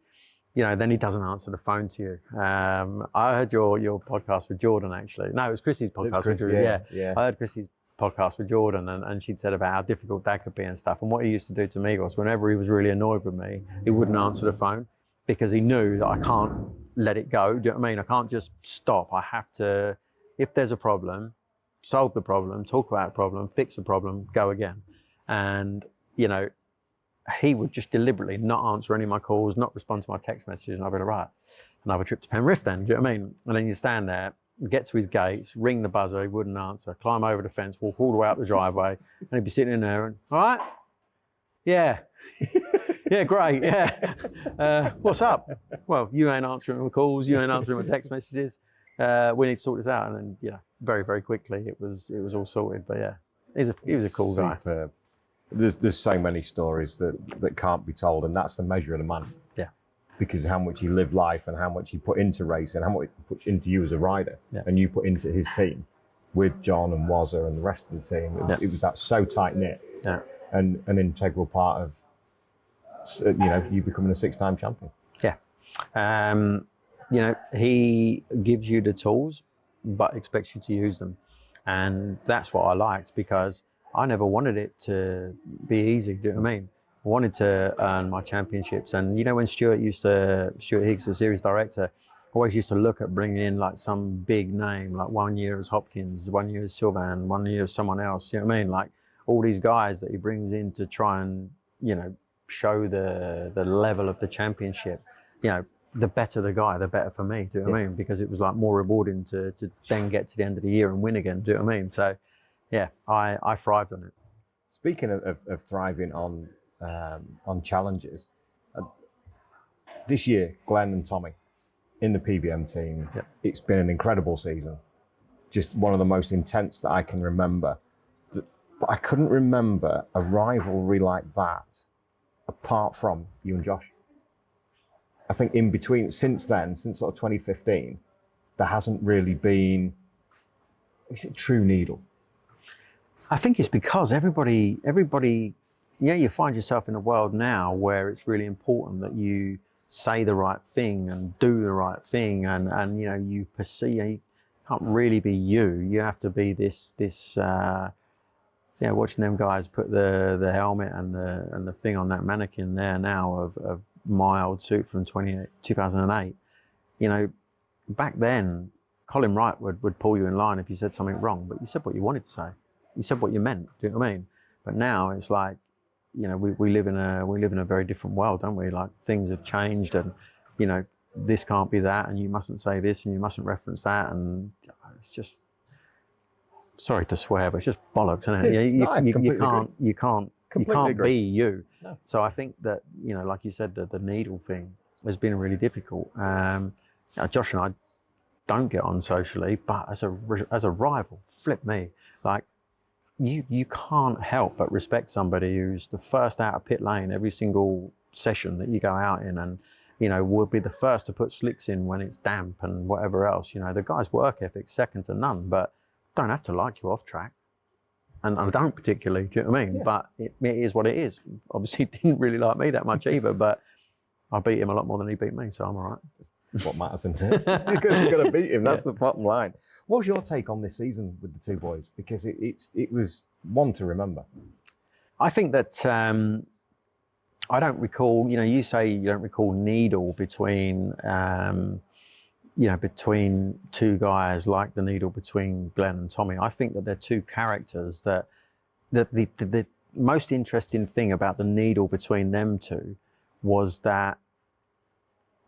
you know, then he doesn't answer the phone to you. I heard your podcast with Jordan, actually. No, it was Chrissy's podcast with Jordan. Yeah. I heard Chrissy's podcast with Jordan, and she'd said about how difficult that could be and stuff. And what he used to do to me was, whenever he was really annoyed with me, he wouldn't answer the phone, because he knew that I can't let it go. Do you know what I mean? I can't just stop. I have to, if there's a problem, solve the problem, talk about the problem, fix the problem, go again. And, you know, he would just deliberately not answer any of my calls, not respond to my text messages, and I'd be like, right, another trip to Penrith then, do you know what I mean? And then you stand there, get to his gates, ring the buzzer, he wouldn't answer, climb over the fence, walk all the way up the driveway, and he'd be sitting in there and, all right? Yeah. Yeah, great, yeah. What's up? Well, you ain't answering my calls, you ain't answering my text messages. We need to sort this out. And then, you know, very, very quickly it was all sorted. But yeah, he was a cool guy. Superb. There's so many stories that can't be told, and that's the measure of the man. Yeah. Because how much he lived life, and how much he put into racing, how much he put into you as a rider, and you put into his team with John and Wazza and the rest of the team. It was that so tight knit, and an integral part of, you know, you becoming a 6-time champion. Yeah. You know, he gives you the tools, but expects you to use them, and that's what I liked, because I never wanted it to be easy, do you know what I mean? I wanted to earn my championships. And you know, when Stuart Higgs, the series director, always used to look at bringing in like some big name, like 1 year as Hopkins, 1 year as Sylvain, 1 year as someone else, you know what I mean? Like all these guys that he brings in to try and, you know, show the level of the championship. You know, the better the guy, the better for me, do you know what I mean? Because it was like more rewarding to then get to the end of the year and win again, do you know what I mean? So yeah, I thrived on it. Speaking of thriving on challenges, this year, Glenn and Tommy in the PBM team, it's been an incredible season. Just one of the most intense that I can remember. But I couldn't remember a rivalry like that apart from you and Josh. I think in between, since then, since sort of 2015, there hasn't really been is it true needle? I think it's because everybody, you find yourself in a world now where it's really important that you say the right thing and do the right thing, and you perceive, you can't really be you. You have to be this. Watching them guys put the helmet and the thing on that mannequin there now of my old suit from 2008. Back then, Colin Wright would pull you in line if you said something wrong, but you said what you wanted to say. You said what you meant. Do you know what I mean? But now it's like, we live in a very different world, don't we? Like, things have changed, and this can't be that, and you mustn't say this, and you mustn't reference that, and it's just, sorry to swear, but it's just bollocks, isn't it? You can't be you. No. So I think that, like you said, the needle thing has been really difficult. Josh and I don't get on socially, but as a rival, flip me, like, you can't help but respect somebody who's the first out of pit lane every single session that you go out in, and will be the first to put slicks in when it's damp and whatever else. The guy's work ethic's second to none, but don't have to like you off track, and I don't particularly. Do you know what I mean? Yeah. But it is what it is. Obviously, he didn't really like me that much either, but I beat him a lot more than he beat me, so I'm all right. That's what matters, isn't it? You've got to beat him. That's the bottom line. What was your take on this season with the two boys? Because it was one to remember. I think that I don't recall. You say you don't recall needle between between two guys like the needle between Glenn and Tommy. I think that they're two characters that the most interesting thing about the needle between them two was that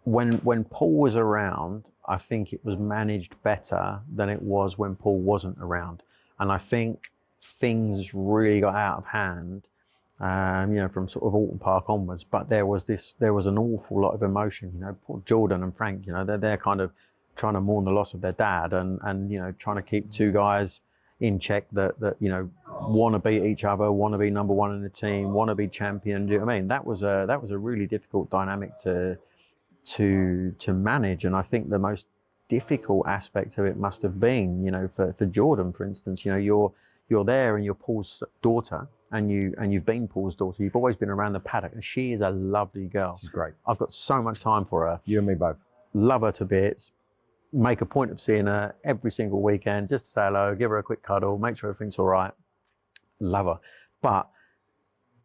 when Paul was around, I think it was managed better than it was when Paul wasn't around. And I think things really got out of hand, from sort of Alton Park onwards. But there was an awful lot of emotion. Poor Jordan and Frank, they're kind of trying to mourn the loss of their dad, and trying to keep two guys in check that want to beat each other, want to be number one in the team, want to be champion. Do you know what I mean? That was a really difficult dynamic to manage, and I think the most difficult aspect of it must have been, for Jordan, for instance, you're there and you're Paul's daughter, and you've been Paul's daughter. You've always been around the paddock, and she is a lovely girl. She's great. I've got so much time for her. You and me both. Love her to bits. Make a point of seeing her every single weekend, just to say hello, give her a quick cuddle, make sure everything's all right. Love her, but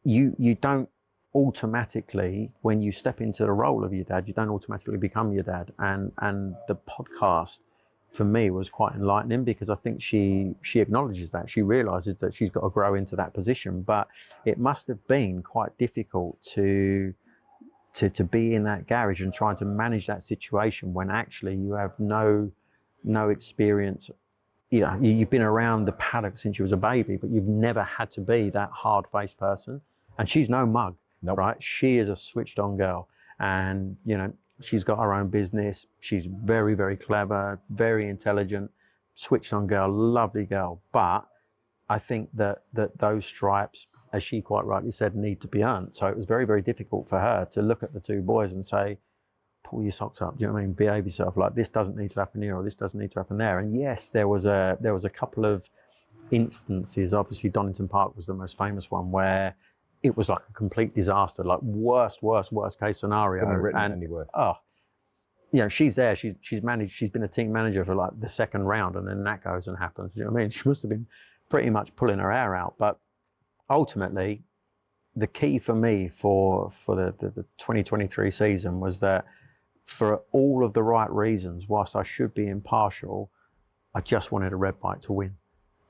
you don't automatically, when you step into the role of your dad, you don't automatically become your dad. And the podcast for me was quite enlightening, because I think she acknowledges that. She realizes that she's got to grow into that position, but it must have been quite difficult to be in that garage and trying to manage that situation when actually you have no experience. You've been around the paddock since you was a baby, but you've never had to be that hard-faced person. And she's no mug. Nope. Right? She is a switched on girl, and she's got her own business. She's very, very clever, very intelligent, switched on girl, lovely girl. But I think that those stripes, as she quite rightly said, need to be earned. So it was very, very difficult for her to look at the two boys and say, pull your socks up, do you know what I mean? Behave yourself, like this doesn't need to happen here, or this doesn't need to happen there. And yes, there was a couple of instances. Obviously Donington Park was the most famous one, where it was like a complete disaster, like worst case scenario. Couldn't have written any worse. She's there. She's managed. She's been a team manager for like the second round, and then that goes and happens. You know what I mean? She must have been pretty much pulling her hair out. But ultimately, the key for me for the 2023 season was that, for all of the right reasons, whilst I should be impartial, I just wanted a red bike to win,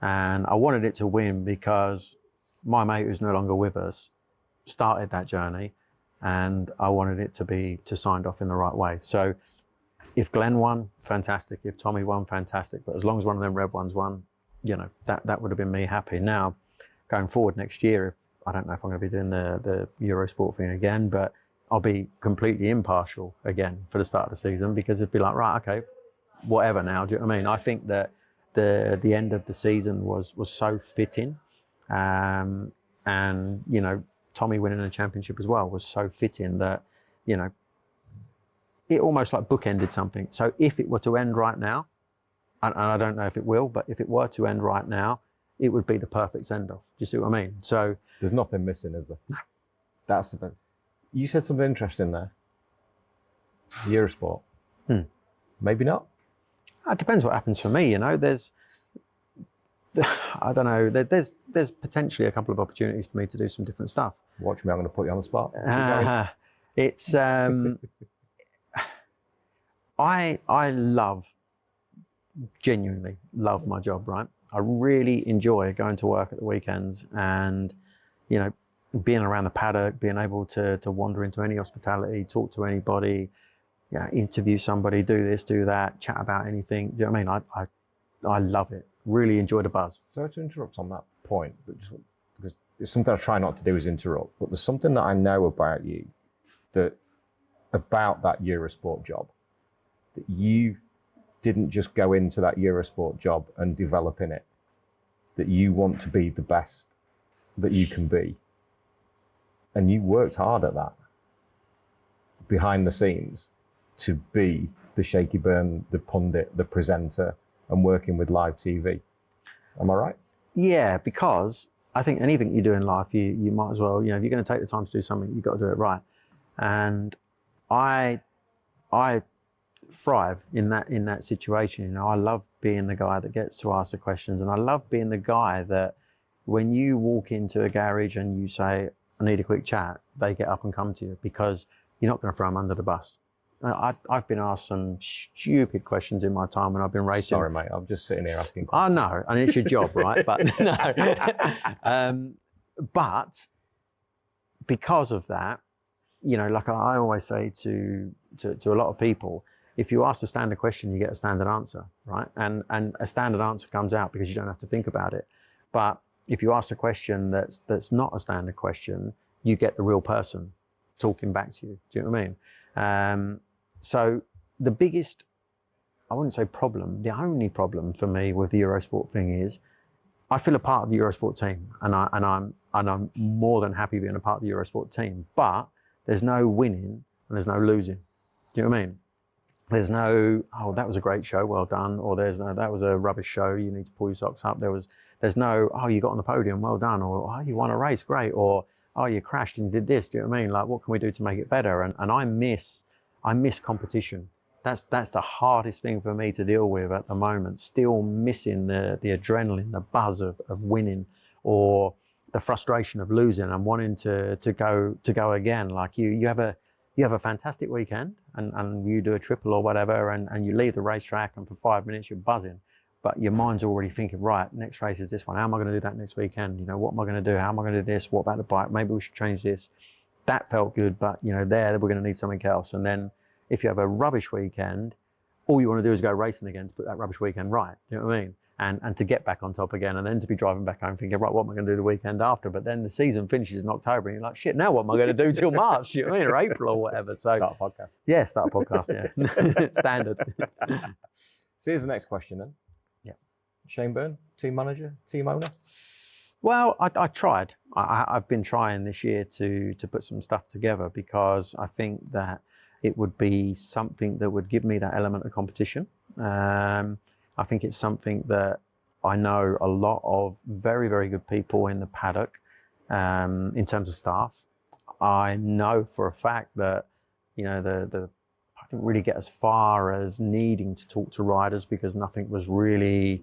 and I wanted it to win because my mate, who's no longer with us, started that journey, and I wanted it to signed off in the right way. So if Glenn won, fantastic. If Tommy won, fantastic. But as long as one of them red ones won, that would have been me happy. Now, going forward next year, I don't know if I'm going to be doing the Eurosport thing again, but I'll be completely impartial again for the start of the season, because it'd be like, right, okay, whatever now. Do you know what I mean? I think that the end of the season was so fitting. And Tommy winning a championship as well was so fitting that it almost like bookended something. So if it were to end right now, and I don't know if it will, but if it were to end right now, it would be the perfect send-off. Do you see what I mean? So there's nothing missing, is there? No. That's the best. You said something interesting there. Eurosport. Maybe not. It depends what happens for me. You know, I don't know. There's potentially a couple of opportunities for me to do some different stuff. Watch me. I'm going to put you on the spot. It's I genuinely love my job. Right. I really enjoy going to work at the weekends and, you know, being around the paddock, being able to wander into any hospitality, talk to anybody, interview somebody, do this, do that, chat about anything. Do you know what I mean? I love it. Really enjoy the buzz. So to interrupt on that point, but just because it's something I try not to do is interrupt, but there's something that I know about you, about that Eurosport job, that you didn't just go into that Eurosport job and develop in it, that you want to be the best that you can be. And you worked hard at that behind the scenes to be the Shakey Byrne, the pundit, the presenter, and working with live TV. Am I right? Yeah, because I think anything you do in life, you might as well, if you're going to take the time to do something, you've got to do it right. And I thrive in that situation. I love being the guy that gets to ask the questions, and I love being the guy that when you walk into a garage and you say, I need a quick chat, they get up and come to you, because you're not going to throw them under the bus. I've been asked some stupid questions in my time when I've been racing. Sorry, mate, I'm just sitting here asking questions. I know, and it's your job, right? But no. But because of that, like I always say to a lot of people, if you ask a standard question, you get a standard answer, right? And a standard answer comes out because you don't have to think about it. But if you ask a question that's not a standard question, you get the real person talking back to you. Do you know what I mean? So the biggest, I wouldn't say problem, the only problem for me with the Eurosport thing is I feel a part of the Eurosport team, and I'm more than happy being a part of the Eurosport team. But there's no winning and there's no losing. Do you know what I mean? There's no, oh, that was a great show, well done, or there's no, that was a rubbish show, you need to pull your socks up. There's no, oh, you got on the podium, well done, or oh, you won a race, great, or oh, you crashed and you did this. Do you know what I mean? Like, what can we do to make it better? And I miss competition. That's the hardest thing for me to deal with at the moment. Still missing the adrenaline, the buzz of winning, or the frustration of losing and wanting to go again. Like you have a fantastic weekend and you do a triple or whatever, and you leave the racetrack, and for 5 minutes you're buzzing, but your mind's already thinking, right, next race is this one. How am I going to do that next weekend? What am I going to do? How am I going to do this? What about the bike? Maybe we should change this. That felt good, but there we're going to need something else. And then if you have a rubbish weekend, all you want to do is go racing again to put that rubbish weekend right. Do you know what I mean? And to get back on top again, and then to be driving back home thinking, right, what am I going to do the weekend after? But then the season finishes in October, and you're like, shit, now what am I going to do till March? You know what I mean? Or April or whatever. So start a podcast. Yeah, start a podcast. Yeah, standard. So here's the next question then. Yeah, Shane Byrne, team manager, team owner. Well, I tried. I've been trying this year to put some stuff together, because I think that it would be something that would give me that element of competition. I think it's something that I know a lot of very, very good people in the paddock in terms of staff. I know for a fact that, I didn't really get as far as needing to talk to riders, because nothing was really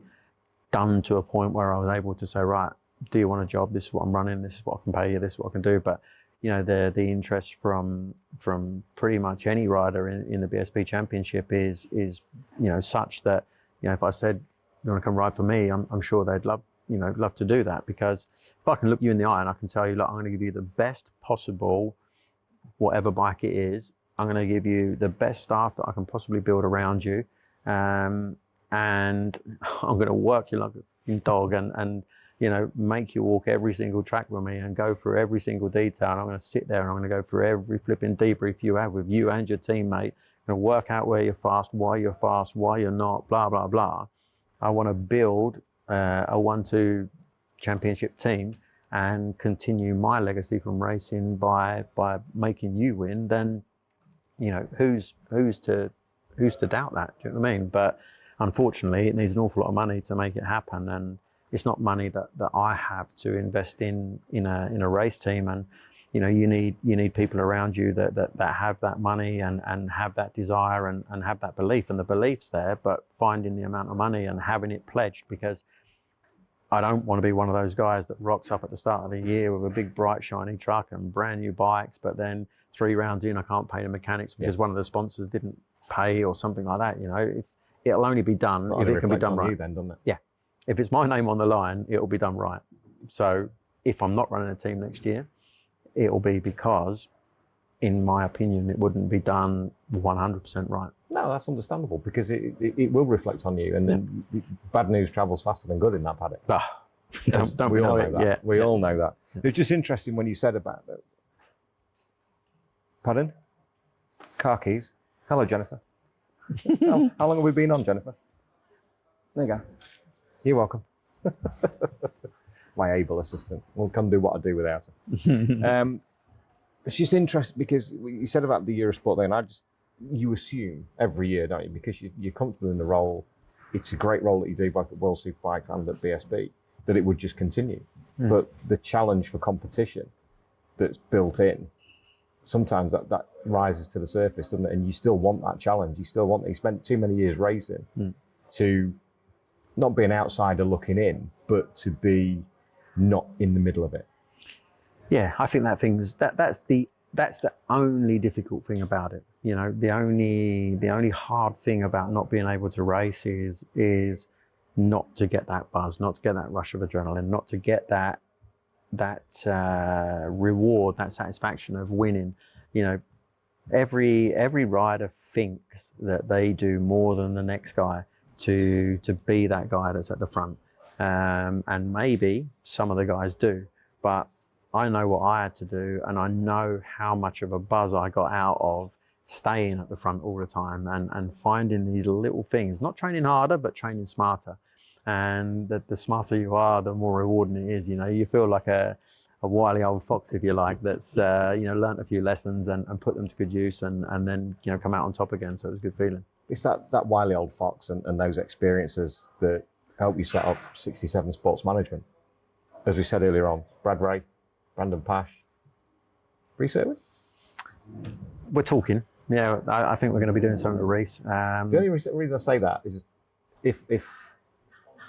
done to a point where I was able to say, right, do you want a job? This is what I'm running. This is what I can pay you. This is what I can do. But the interest from pretty much any rider in the BSB Championship is such that, if I said, you want to come ride for me, I'm sure they'd love to do that, because if I can look you in the eye and I can tell you, look, I'm going to give you the best possible, whatever bike it is, I'm going to give you the best staff that I can possibly build around you, and I'm going to work you like a dog and make you walk every single track with me and go through every single detail. And I'm going to sit there and I'm going to go through every flipping debrief you have with you and your teammate. I'm going to work out where you're fast, why you're not, blah, blah, blah. I want to build a 1-2 championship team and continue my legacy from racing by making you win. Then, who's to doubt that? Do you know what I mean? But unfortunately, it needs an awful lot of money to make it happen, and it's not money that I have to invest in a race team. And you know, you need people around you that have that money and have that desire and have that belief, and the belief's there, but finding the amount of money and having it pledged, because I don't want to be one of those guys that rocks up at the start of the year with a big bright shiny truck and brand new bikes, but then 3 rounds in I can't pay the mechanics because one of the sponsors didn't pay or something like that. You know, if it'll only be done if it can be done right. You then, doesn't it? Yeah, if it's my name on the line, it'll be done right. So if I'm not running a team next year, it will be because, in my opinion, it wouldn't be done 100% right. No, that's understandable, because it will reflect on you, and then bad news travels faster than good in that paddock. Don't we all know that. Yeah. We all know that. Yeah. It's just interesting when you said about that. Pardon? Car keys. Hello, Jennifer. How long have we been on, Jennifer? There you go. You're welcome. My able assistant will come do what I do without her. It's just interesting because you said about the Eurosport thing, and you assume every year, don't you? Because you're comfortable in the role, it's a great role that you do both at World Superbikes and at BSB, that it would just continue. But the challenge for competition that's built in, sometimes that rises to the surface, doesn't it? And you still want that challenge. You still want, you spent too many years racing to not be an outsider looking in, but to be not in the middle of it. Yeah, I think that's the only difficult thing about it. You know, the only hard thing about not being able to race is not to get that buzz, not to get that rush of adrenaline, not to get that reward, that satisfaction of winning. You know, every rider thinks that they do more than the next guy to be that guy that's at the front. And maybe some of the guys do, but I know what I had to do, and I know how much of a buzz I got out of staying at the front all the time and finding these little things, not training harder, but training smarter. And the smarter you are, the more rewarding it is. You know, you feel like a wily old fox, if you like, that's learnt a few lessons and put them to good use, and then come out on top again. So it was a good feeling. It's that wily old fox and those experiences that help you set up 67 Sports Management. As we said earlier on, Brad Ray, Brandon Paasch, Rhys Irwin? We're talking. Yeah, I think we're going to be doing something with Rhys. The only reason I say that is if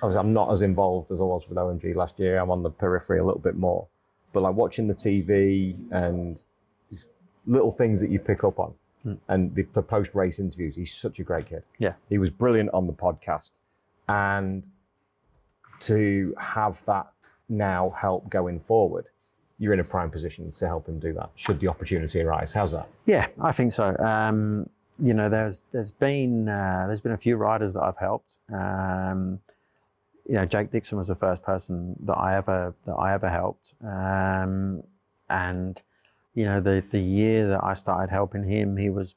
obviously I'm not as involved as I was with OMG last year. I'm on the periphery a little bit more. But like watching the TV and these little things that you pick up on and the post-race interviews, he's such a great kid. Yeah. He was brilliant on the podcast. And to have that now help going forward, you're in a prime position to help him do that, should the opportunity arise. How's that? Yeah, I think so. There's been a few riders that I've helped. Jake Dixon was the first person that I ever helped. And the year that I started helping him, he was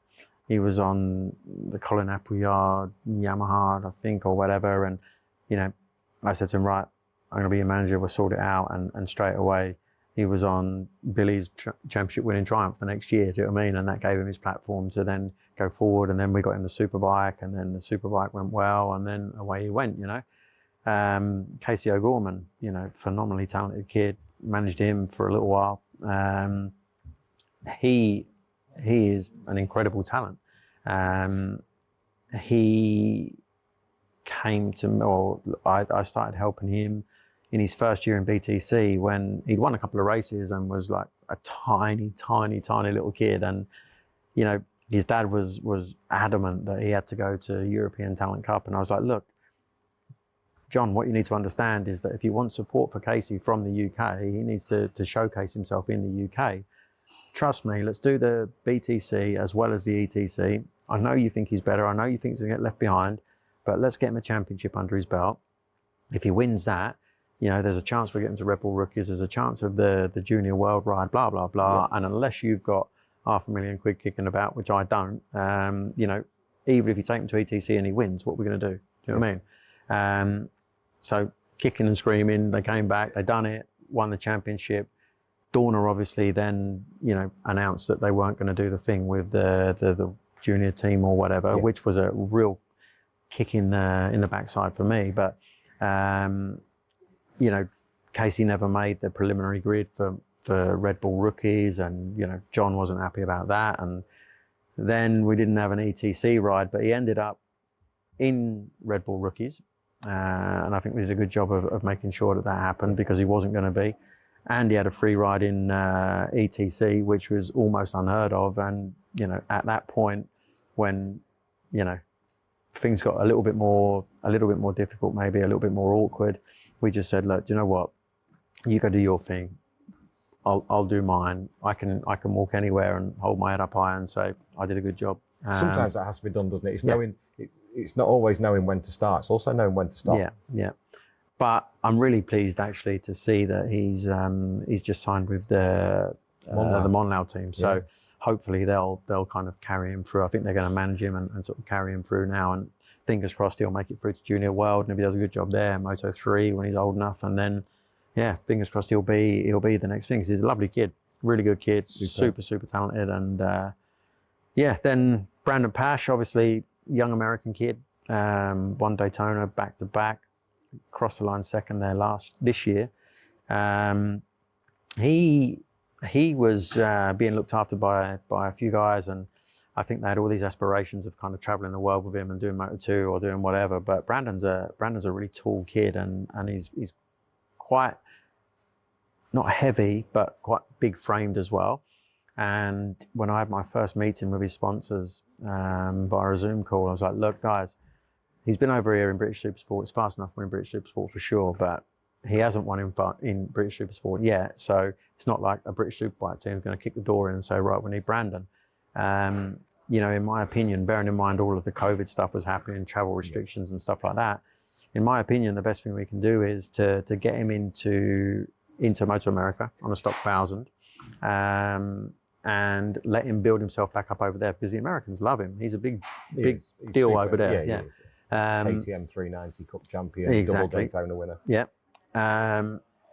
on the Colin Appleyard Yamaha, I think, or whatever. And I said to him, right, I'm going to be your manager. We'll sort it out. And straight away, he was on Billy's championship winning Triumph the next year. Do you know what I mean? And that gave him his platform to then go forward. And then we got him the Superbike, and then the Superbike went well, and then away he went. Casey O'Gorman, phenomenally talented kid. Managed him for a little while. He is an incredible talent. He came to me, or I started helping him in his first year in BTC when he'd won a couple of races and was like a tiny little kid. And, his dad was adamant that he had to go to European Talent Cup. And I was like, look, John, what you need to understand is that if you want support for Casey from the UK, he needs to showcase himself in the UK. Trust me, let's do the BTC as well as the ETC. I know you think he's better. I know you think he's going to get left behind, but let's get him a championship under his belt. If he wins that, there's a chance we get him to Red Bull Rookies. There's a chance of the Junior World Ride, blah, blah, blah. Yeah. And unless you've got £500,000 kicking about, which I don't, even if you take him to ETC and he wins, what we're going to do? Do you know what I mean? So kicking and screaming, they came back, they done it, won the championship. Dorna obviously then, announced that they weren't going to do the thing with the junior team or whatever, which was a real kick in the backside for me. But you know, Casey never made the preliminary grid for Red Bull rookies, and you know, John wasn't happy about that, and then we didn't have an ETC ride, but he ended up in Red Bull rookies, and I think we did a good job of making sure that happened, because he wasn't going to be. And he had a free ride in ETC, which was almost unheard of. And you know, at that point, when you know things got a little bit more difficult, maybe a little bit more awkward, we just said, look, do you know what? You go do your thing. I'll do mine. I can walk anywhere and hold my head up high and say I did a good job. Sometimes that has to be done, doesn't it? It's knowing. It's not always knowing when to start. It's also knowing when to stop. Yeah. But I'm really pleased actually to see that he's just signed with the Monlau team. So hopefully they'll kind of carry him through. I think they're going to manage him and sort of carry him through now. And fingers crossed he'll make it through to Junior World. And if he does a good job there, Moto 3 when he's old enough, and then fingers crossed he'll be the next thing. 'Cause he's a lovely kid, really good kid, super talented. And then Brandon Paasch, obviously young American kid, won Daytona back to back. Crossed the line second there this year. He was being looked after by a few guys, and I think they had all these aspirations of kind of traveling the world with him and doing Moto2 or doing whatever. But Brandon's a really tall kid, and he's quite not heavy, but quite big framed as well. And when I had my first meeting with his sponsors via a Zoom call, I was like, look, guys, he's been over here in British Supersport. It's fast enough to win British Supersport for sure, but he hasn't won in British Supersport yet. So it's not like a British Superbike team is going to kick the door in and say, right, we need Brandon. You know, in my opinion, bearing in mind all of the COVID stuff was happening, travel restrictions and stuff like that, in my opinion, the best thing we can do is to get him into Moto America on a stock 1,000. And let him build himself back up over there, because the Americans love him. He's a big deal over there. Yeah. KTM 390 Cup champion, double Daytona winner. Yeah.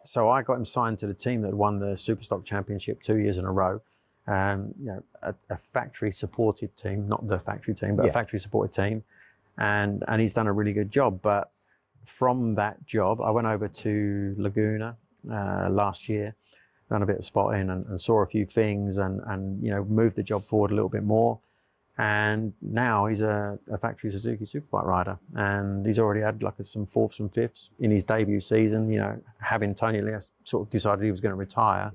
So I got him signed to the team that won the Superstock Championship 2 years in a row. You know, a factory supported team, not the factory team, but a factory supported team, and he's done a really good job. But from that job, I went over to Laguna last year. Done a bit of spotting and saw a few things, and you know, moved the job forward a little bit more. And now he's a factory Suzuki Superbike rider, and he's already had like some fourths and fifths in his debut season. You know, having Tony Elias sort of decided he was going to retire,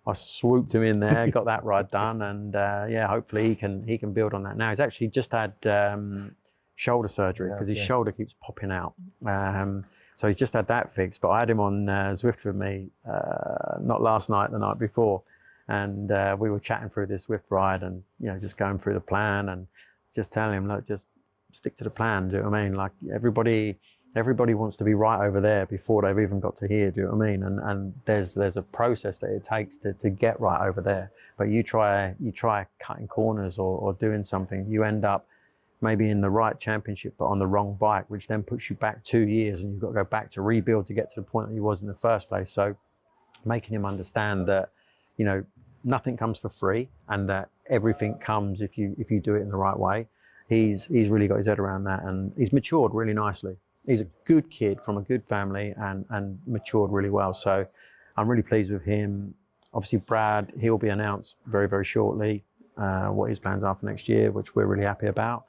I swooped him in there, got that ride done, and hopefully he can build on that. Now he's actually just had shoulder surgery, because his shoulder keeps popping out. So he's just had that fixed, but I had him on Zwift with me, not last night, the night before. And we were chatting through this Zwift ride, and, you know, just going through the plan and just telling him, look, just stick to the plan. Do you know what I mean? Like everybody wants to be right over there before they've even got to here. Do you know what I mean? And there's a process that it takes to get right over there. But you try cutting corners or doing something, you end up maybe in the right championship, but on the wrong bike, which then puts you back 2 years, and you've got to go back to rebuild to get to the point that he was in the first place. So making him understand that, you know, nothing comes for free, and that everything comes if you do it in the right way. He's really got his head around that, and he's matured really nicely. He's a good kid from a good family, and matured really well. So I'm really pleased with him. Obviously Brad, he'll be announced very, very shortly what his plans are for next year, which we're really happy about.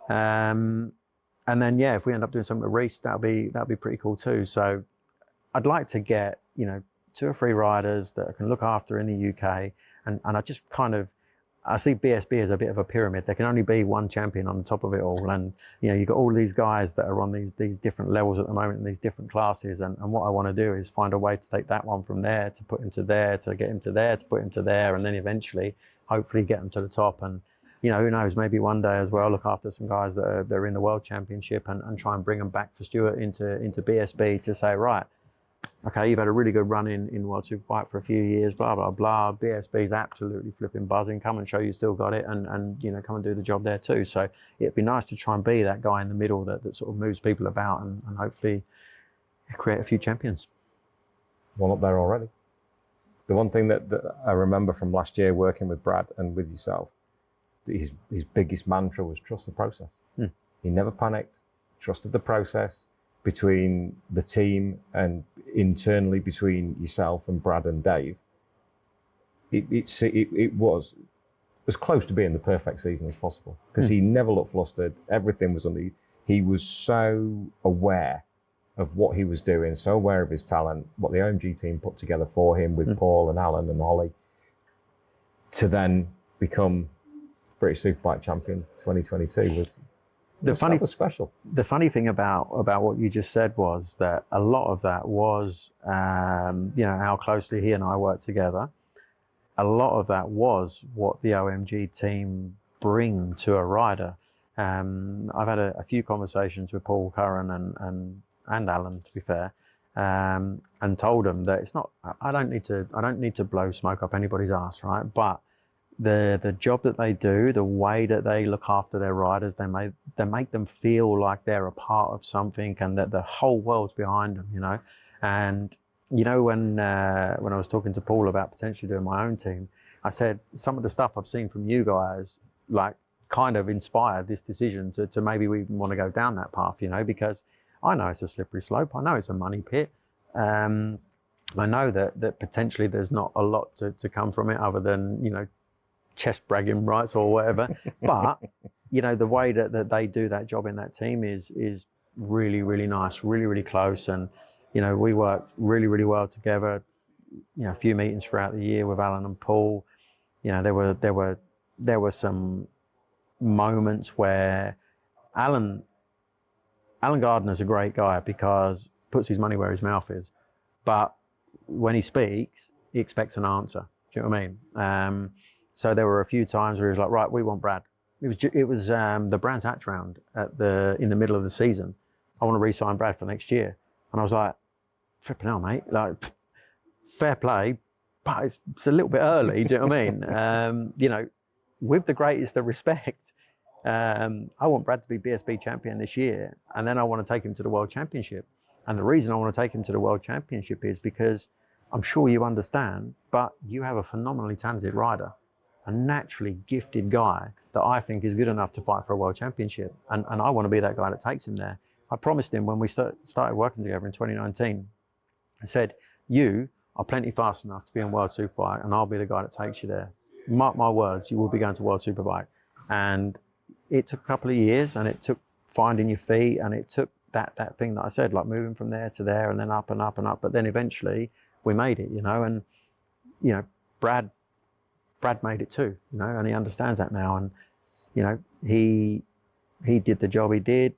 And then if we end up doing something with Rhys, that'll be pretty cool too. So I'd like to get, you know, 2 or 3 riders that I can look after in the UK, and I just kind of, I see BSB as a bit of a pyramid. There can only be one champion on the top of it all, and you know, you've got all these guys that are on these different levels at the moment in these different classes, and what I want to do is find a way to take that one from there, to put him to there, to get him to there, to put him to there, and then eventually hopefully get them to the top. And you know, who knows, maybe one day as well, look after some guys that are in the World Championship, and try and bring them back for Stuart into BSB to say, right, okay, you've had a really good run in World Superbike for a few years, blah, blah, blah. BSB's absolutely flipping buzzing. Come and show you still got it, and you know, come and do the job there too. So it'd be nice to try and be that guy in the middle that sort of moves people about, and hopefully create a few champions. One up there already. The one thing that I remember from last year working with Brad and with yourself, his biggest mantra was trust the process. He never panicked. trusted the process between the team and internally between yourself and Brad and Dave. It was as close to being the perfect season as possible, because he never looked flustered. Everything was under. He was so aware of what he was doing, so aware of his talent, what the OMG team put together for him with Paul and Alan and Holly, to then become British Superbike champion 2022 was special. The funny thing about what you just said was that a lot of that was, how closely he and I worked together. A lot of that was what the OMG team bring to a rider. I've had a few conversations with Paul Curran and Alan, to be fair, and told them that it's not. I don't need to blow smoke up anybody's ass, right? But the job that they do, the way that they look after their riders, they make them feel like they're a part of something and that the whole world's behind them, And when I was talking to Paul about potentially doing my own team, I said some of the stuff I've seen from you guys, like, kind of inspired this decision to maybe we want to go down that path, because I know it's a slippery slope. I know it's a money pit. I know that potentially there's not a lot to come from it other than, chest bragging rights or whatever. But, the way that they do that job in that team is really, really nice, really, really close. And, we worked really, really well together. A few meetings throughout the year with Alan and Paul. There were some moments where Alan Gardner's a great guy because puts his money where his mouth is, but when he speaks, he expects an answer. Do you know what I mean? So there were a few times where he was like, "Right, we want Brad." It was the Brands Hatch round in the middle of the season. I want to re-sign Brad for next year, and I was like, "Flipping hell, mate! Like, fair play, but it's a little bit early." Do you know what I mean? With the greatest of respect, I want Brad to be BSB champion this year, and then I want to take him to the World Championship. And the reason I want to take him to the World Championship is because I'm sure you understand, but you have a phenomenally talented rider, a naturally gifted guy that I think is good enough to fight for a World Championship. And I want to be that guy that takes him there. I promised him when we started working together in 2019, I said, you are plenty fast enough to be in World Superbike, and I'll be the guy that takes you there. Mark my words, you will be going to World Superbike. And it took a couple of years, and it took finding your feet, and it took that thing that I said, like moving from there to there and then up and up and up. But then eventually we made it, and, Brad made it too, and he understands that now. And, he did the job he did,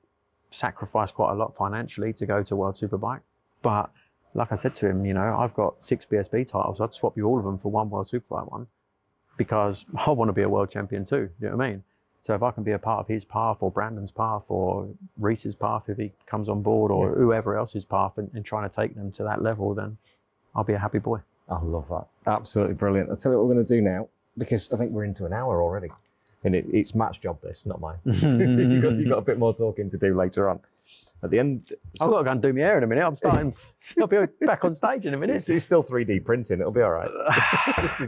sacrificed quite a lot financially to go to World Superbike. But like I said to him, I've got 6 BSB titles. I'd swap you all of them for one World Superbike one, because I want to be a world champion too. You know what I mean? So if I can be a part of his path, or Brandon's path, or Rhys's path if he comes on board, or whoever else's path, and trying to take them to that level, then I'll be a happy boy. I love that. Absolutely brilliant. I'll tell you what we're going to do now, because I think we're into an hour already. And it's Matt's job, this, not mine. You've got a bit more talking to do later on. At the end... I've got to go and do my hair in a minute. I'll be back on stage in a minute. It's still 3D printing. It'll be all right.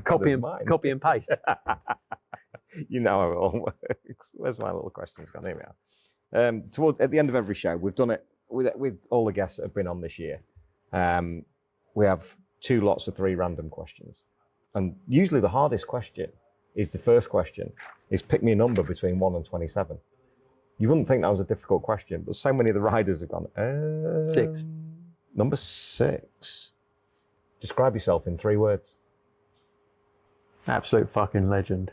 Copy and paste. You know how it all works. Where's my little questions gone? Here we are. At the end of every show, we've done it with all the guests that have been on this year. We have 2 lots of 3 random questions. And usually the hardest question is the first question, is pick me a number between 1 and 27. You wouldn't think that was a difficult question, but so many of the riders have gone, 6. Number 6. Describe yourself in 3 words. Absolute fucking legend.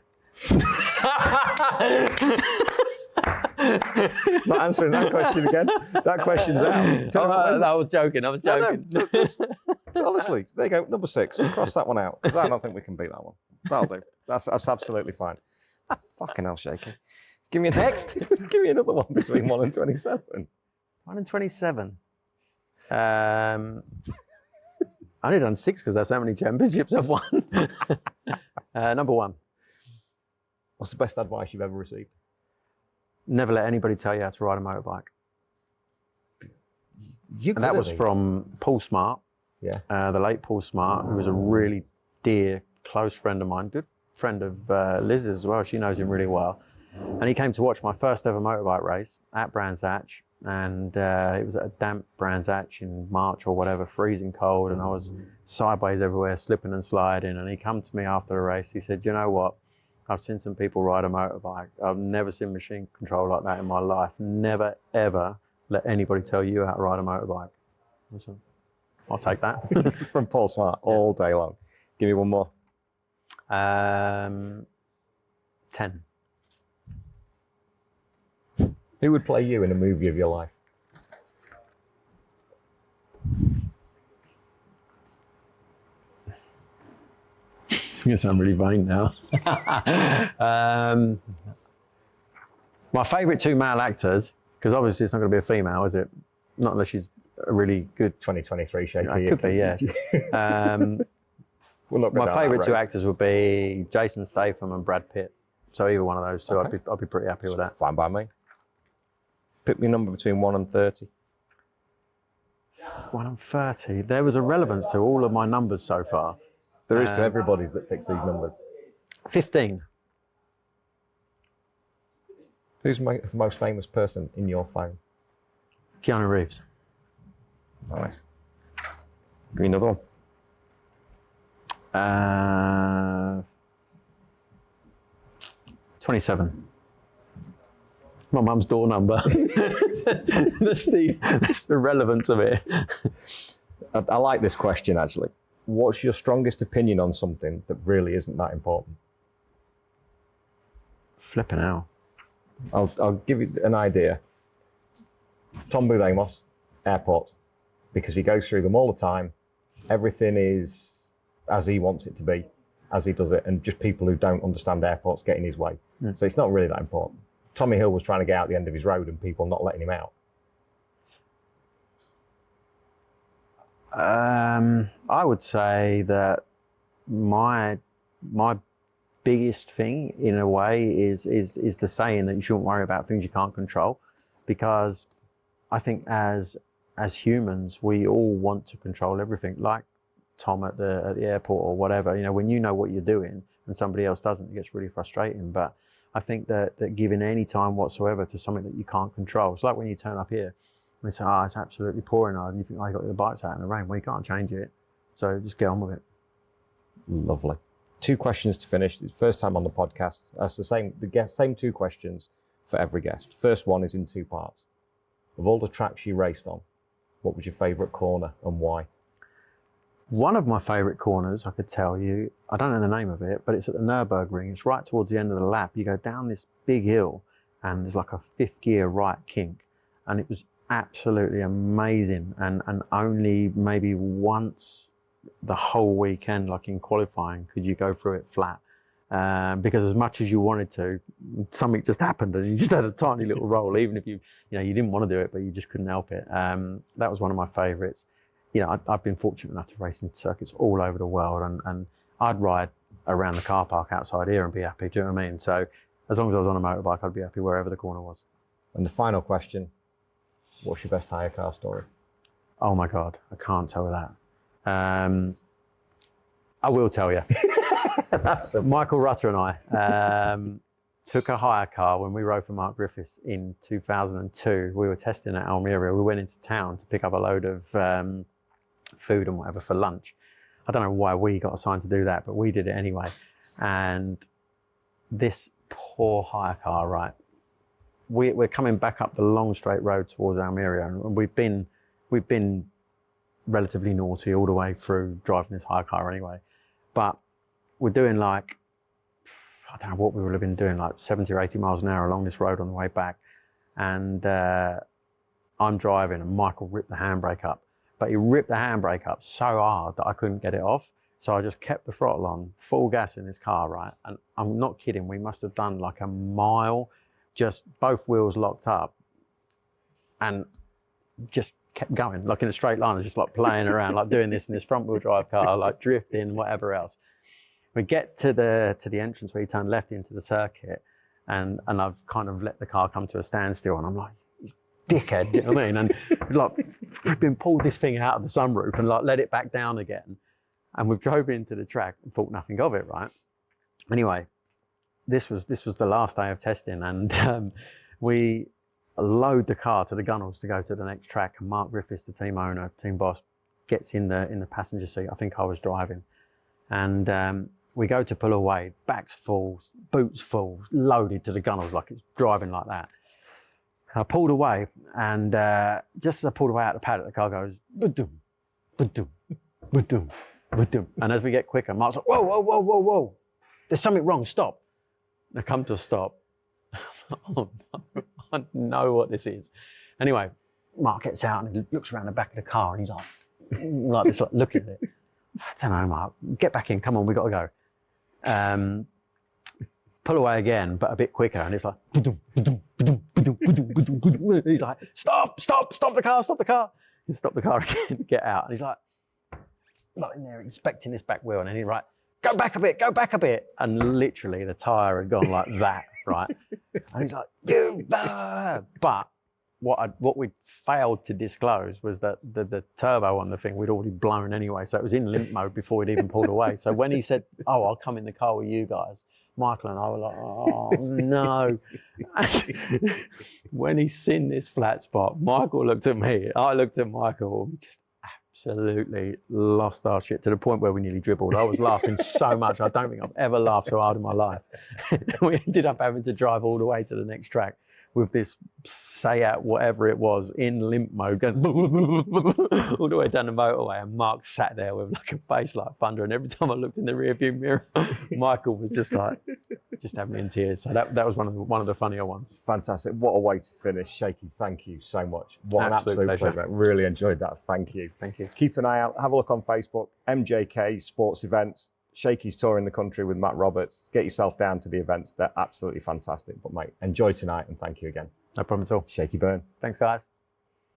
Not answering that question again. That question's out. I was joking. No, honestly, there you go. Number 6. Cross that one out, because I don't think we can beat that one. That'll do. That's absolutely fine. Fucking hell, Shakey. Give me next. Give me another one between 1 and 27. 1 and 27. I only done 6 because that's how many championships I've won. Number 1. What's the best advice you've ever received? Never let anybody tell you how to ride a motorbike. And that was from Paul Smart. Yeah. The late Paul Smart, who was a really dear, close friend of mine, good friend of Liz's as well. She knows him really well. And he came to watch my first ever motorbike race at Brands Hatch. and it was at a damp Brands Hatch in March or whatever, freezing cold, and I was sideways everywhere, slipping and sliding. And he come to me after the race. He said, "You know what? I've seen some people ride a motorbike. I've never seen machine control like that in my life. Never ever let anybody tell you how to ride a motorbike." I said, "I'll take that." From Paul Smart all day long. Give me one more. 10. Who would play you in a movie of your life? It's going to sound really vain now. My favourite 2 male actors, because obviously it's not going to be a female, is it? Not unless she's a really good... 2023 Shakey. It could be, yeah. My favourite 2 actors would be Jason Statham and Brad Pitt. So either one of those two, okay. I'd be pretty happy with that. Fine by me. Pick me a number between 1 and 30. 1 and 30. There was a relevance to all of my numbers so far. There is to everybody's that picks these numbers. 15. Who's the most famous person in your phone? Keanu Reeves. Nice. Give me another one. 27. My mum's door number. That's the relevance of it. I like this question, actually. What's your strongest opinion on something that really isn't that important? Flipping out. I'll give you an idea. Tom Boudamos, airports, because he goes through them all the time. Everything is as he wants it to be, as he does it, and just people who don't understand airports get in his way. So it's not really that important. Tommy Hill was trying to get out the end of his road and people not letting him out. I would say that my biggest thing, in a way, is the saying that you shouldn't worry about things you can't control, because I think as humans we all want to control everything. Like Tom at the airport or whatever, you know, when you know what you're doing and somebody else doesn't, it gets really frustrating. But I think that giving any time whatsoever to something that you can't control, it's like when you turn up here and they say, "Oh, it's absolutely pouring," and you think, "Oh, you got the bikes out in the rain." Well, you can't change it, so just get on with it. Lovely. 2 questions to finish. It's first time on the podcast. That's the same 2 questions for every guest. First one is in 2 parts. Of all the tracks you raced on, what was your favourite corner and why? One of my favourite corners, I could tell you, I don't know the name of it, but it's at the Nürburgring. It's right towards the end of the lap. You go down this big hill and there's like a 5th gear right kink. And it was absolutely amazing. And only maybe once the whole weekend, like in qualifying, could you go through it flat. Because as much as you wanted to, something just happened and you just had a tiny little roll, even if you didn't want to do it, but you just couldn't help it. That was one of my favourites. You know, I've been fortunate enough to race in circuits all over the world, and I'd ride around the car park outside here and be happy, do you know what I mean? So as long as I was on a motorbike, I'd be happy wherever the corner was. And the final question, what's your best hire car story? Oh my God, I can't tell that. I will tell you. Michael Rutter and I took a hire car when we rode for Mark Griffiths in 2002. We were testing at Almeria. We went into town to pick up a load of food and whatever for lunch. I don't know why we got assigned to do that, but we did it anyway. And this poor hire car, right? We're coming back up the long straight road towards Almeria, and we've been relatively naughty all the way through driving this hire car anyway. But we're doing like, I don't know what we would have been doing, like 70 or 80 miles an hour along this road on the way back. And I'm driving and Michael ripped the handbrake up. But he ripped the handbrake up so hard that I couldn't get it off. So I just kept the throttle on, full gas in this car, right? And I'm not kidding, we must have done like a mile, just both wheels locked up, and just kept going, like in a straight line, just like playing around, like doing this in this front wheel drive car, like drifting, whatever else. We get to the entrance where you turn left into the circuit, and I've kind of let the car come to a standstill, and I'm like, dickhead, do you know what I mean? And like flipping pulled this thing out of the sunroof and like let it back down again. And we've drove into the track and thought nothing of it, right? Anyway, this was the last day of testing, and load the car to the gunnels to go to the next track, and Mark Griffiths, the team owner, team boss, gets in the passenger seat. I think I was driving, and we go to pull away, back's full, boots full, loaded to the gunnels like it's driving like that. I pulled away, and just as I pulled away out of the paddock, the car goes, ba-doom, ba-doom, ba-doom, ba-doom. And as we get quicker, Mark's like, whoa, whoa, whoa, whoa, whoa. There's something wrong, stop. And I come to a stop. Oh no, I know what this is. Anyway, Mark gets out and he looks around the back of the car, and he's like this, like looking at it. I don't know, Mark, get back in, come on, we got to go. Pull away again, but a bit quicker, and it's like, he's like, stop the car. He stopped the car again, get out, and he's like in there inspecting this back wheel, and then he's like, go back a bit, and literally the tyre had gone like that, right? And he's like, but what we failed to disclose was that the turbo on the thing we'd already blown anyway, so it was in limp mode before we'd even pulled away. So when he said, oh, I'll come in the car with you guys, Michael and I were like, oh no. And when he seen this flat spot, Michael looked at me, I looked at Michael, we just absolutely lost our shit to the point where we nearly dribbled. I was laughing so much, I don't think I've ever laughed so hard in my life. We ended up having to drive all the way to the next track with this Seat, whatever it was, in limp mode, going all the way down the motorway, and Mark sat there with like a face like thunder, and every time I looked in the rearview mirror, Michael was just having in tears. So that was one of the funnier ones. Fantastic. What a way to finish. Shakey, thank you so much. What an absolute pleasure. pleasure. Really enjoyed that. Thank you. Thank you. Keep an eye out. Have a look on Facebook, MJK Sports Events. Shakey's touring the country with Matt Roberts. Get yourself down to the events. They're absolutely fantastic. But mate, enjoy tonight, and thank you again. No problem at all. Shakey Byrne. Thanks, guys.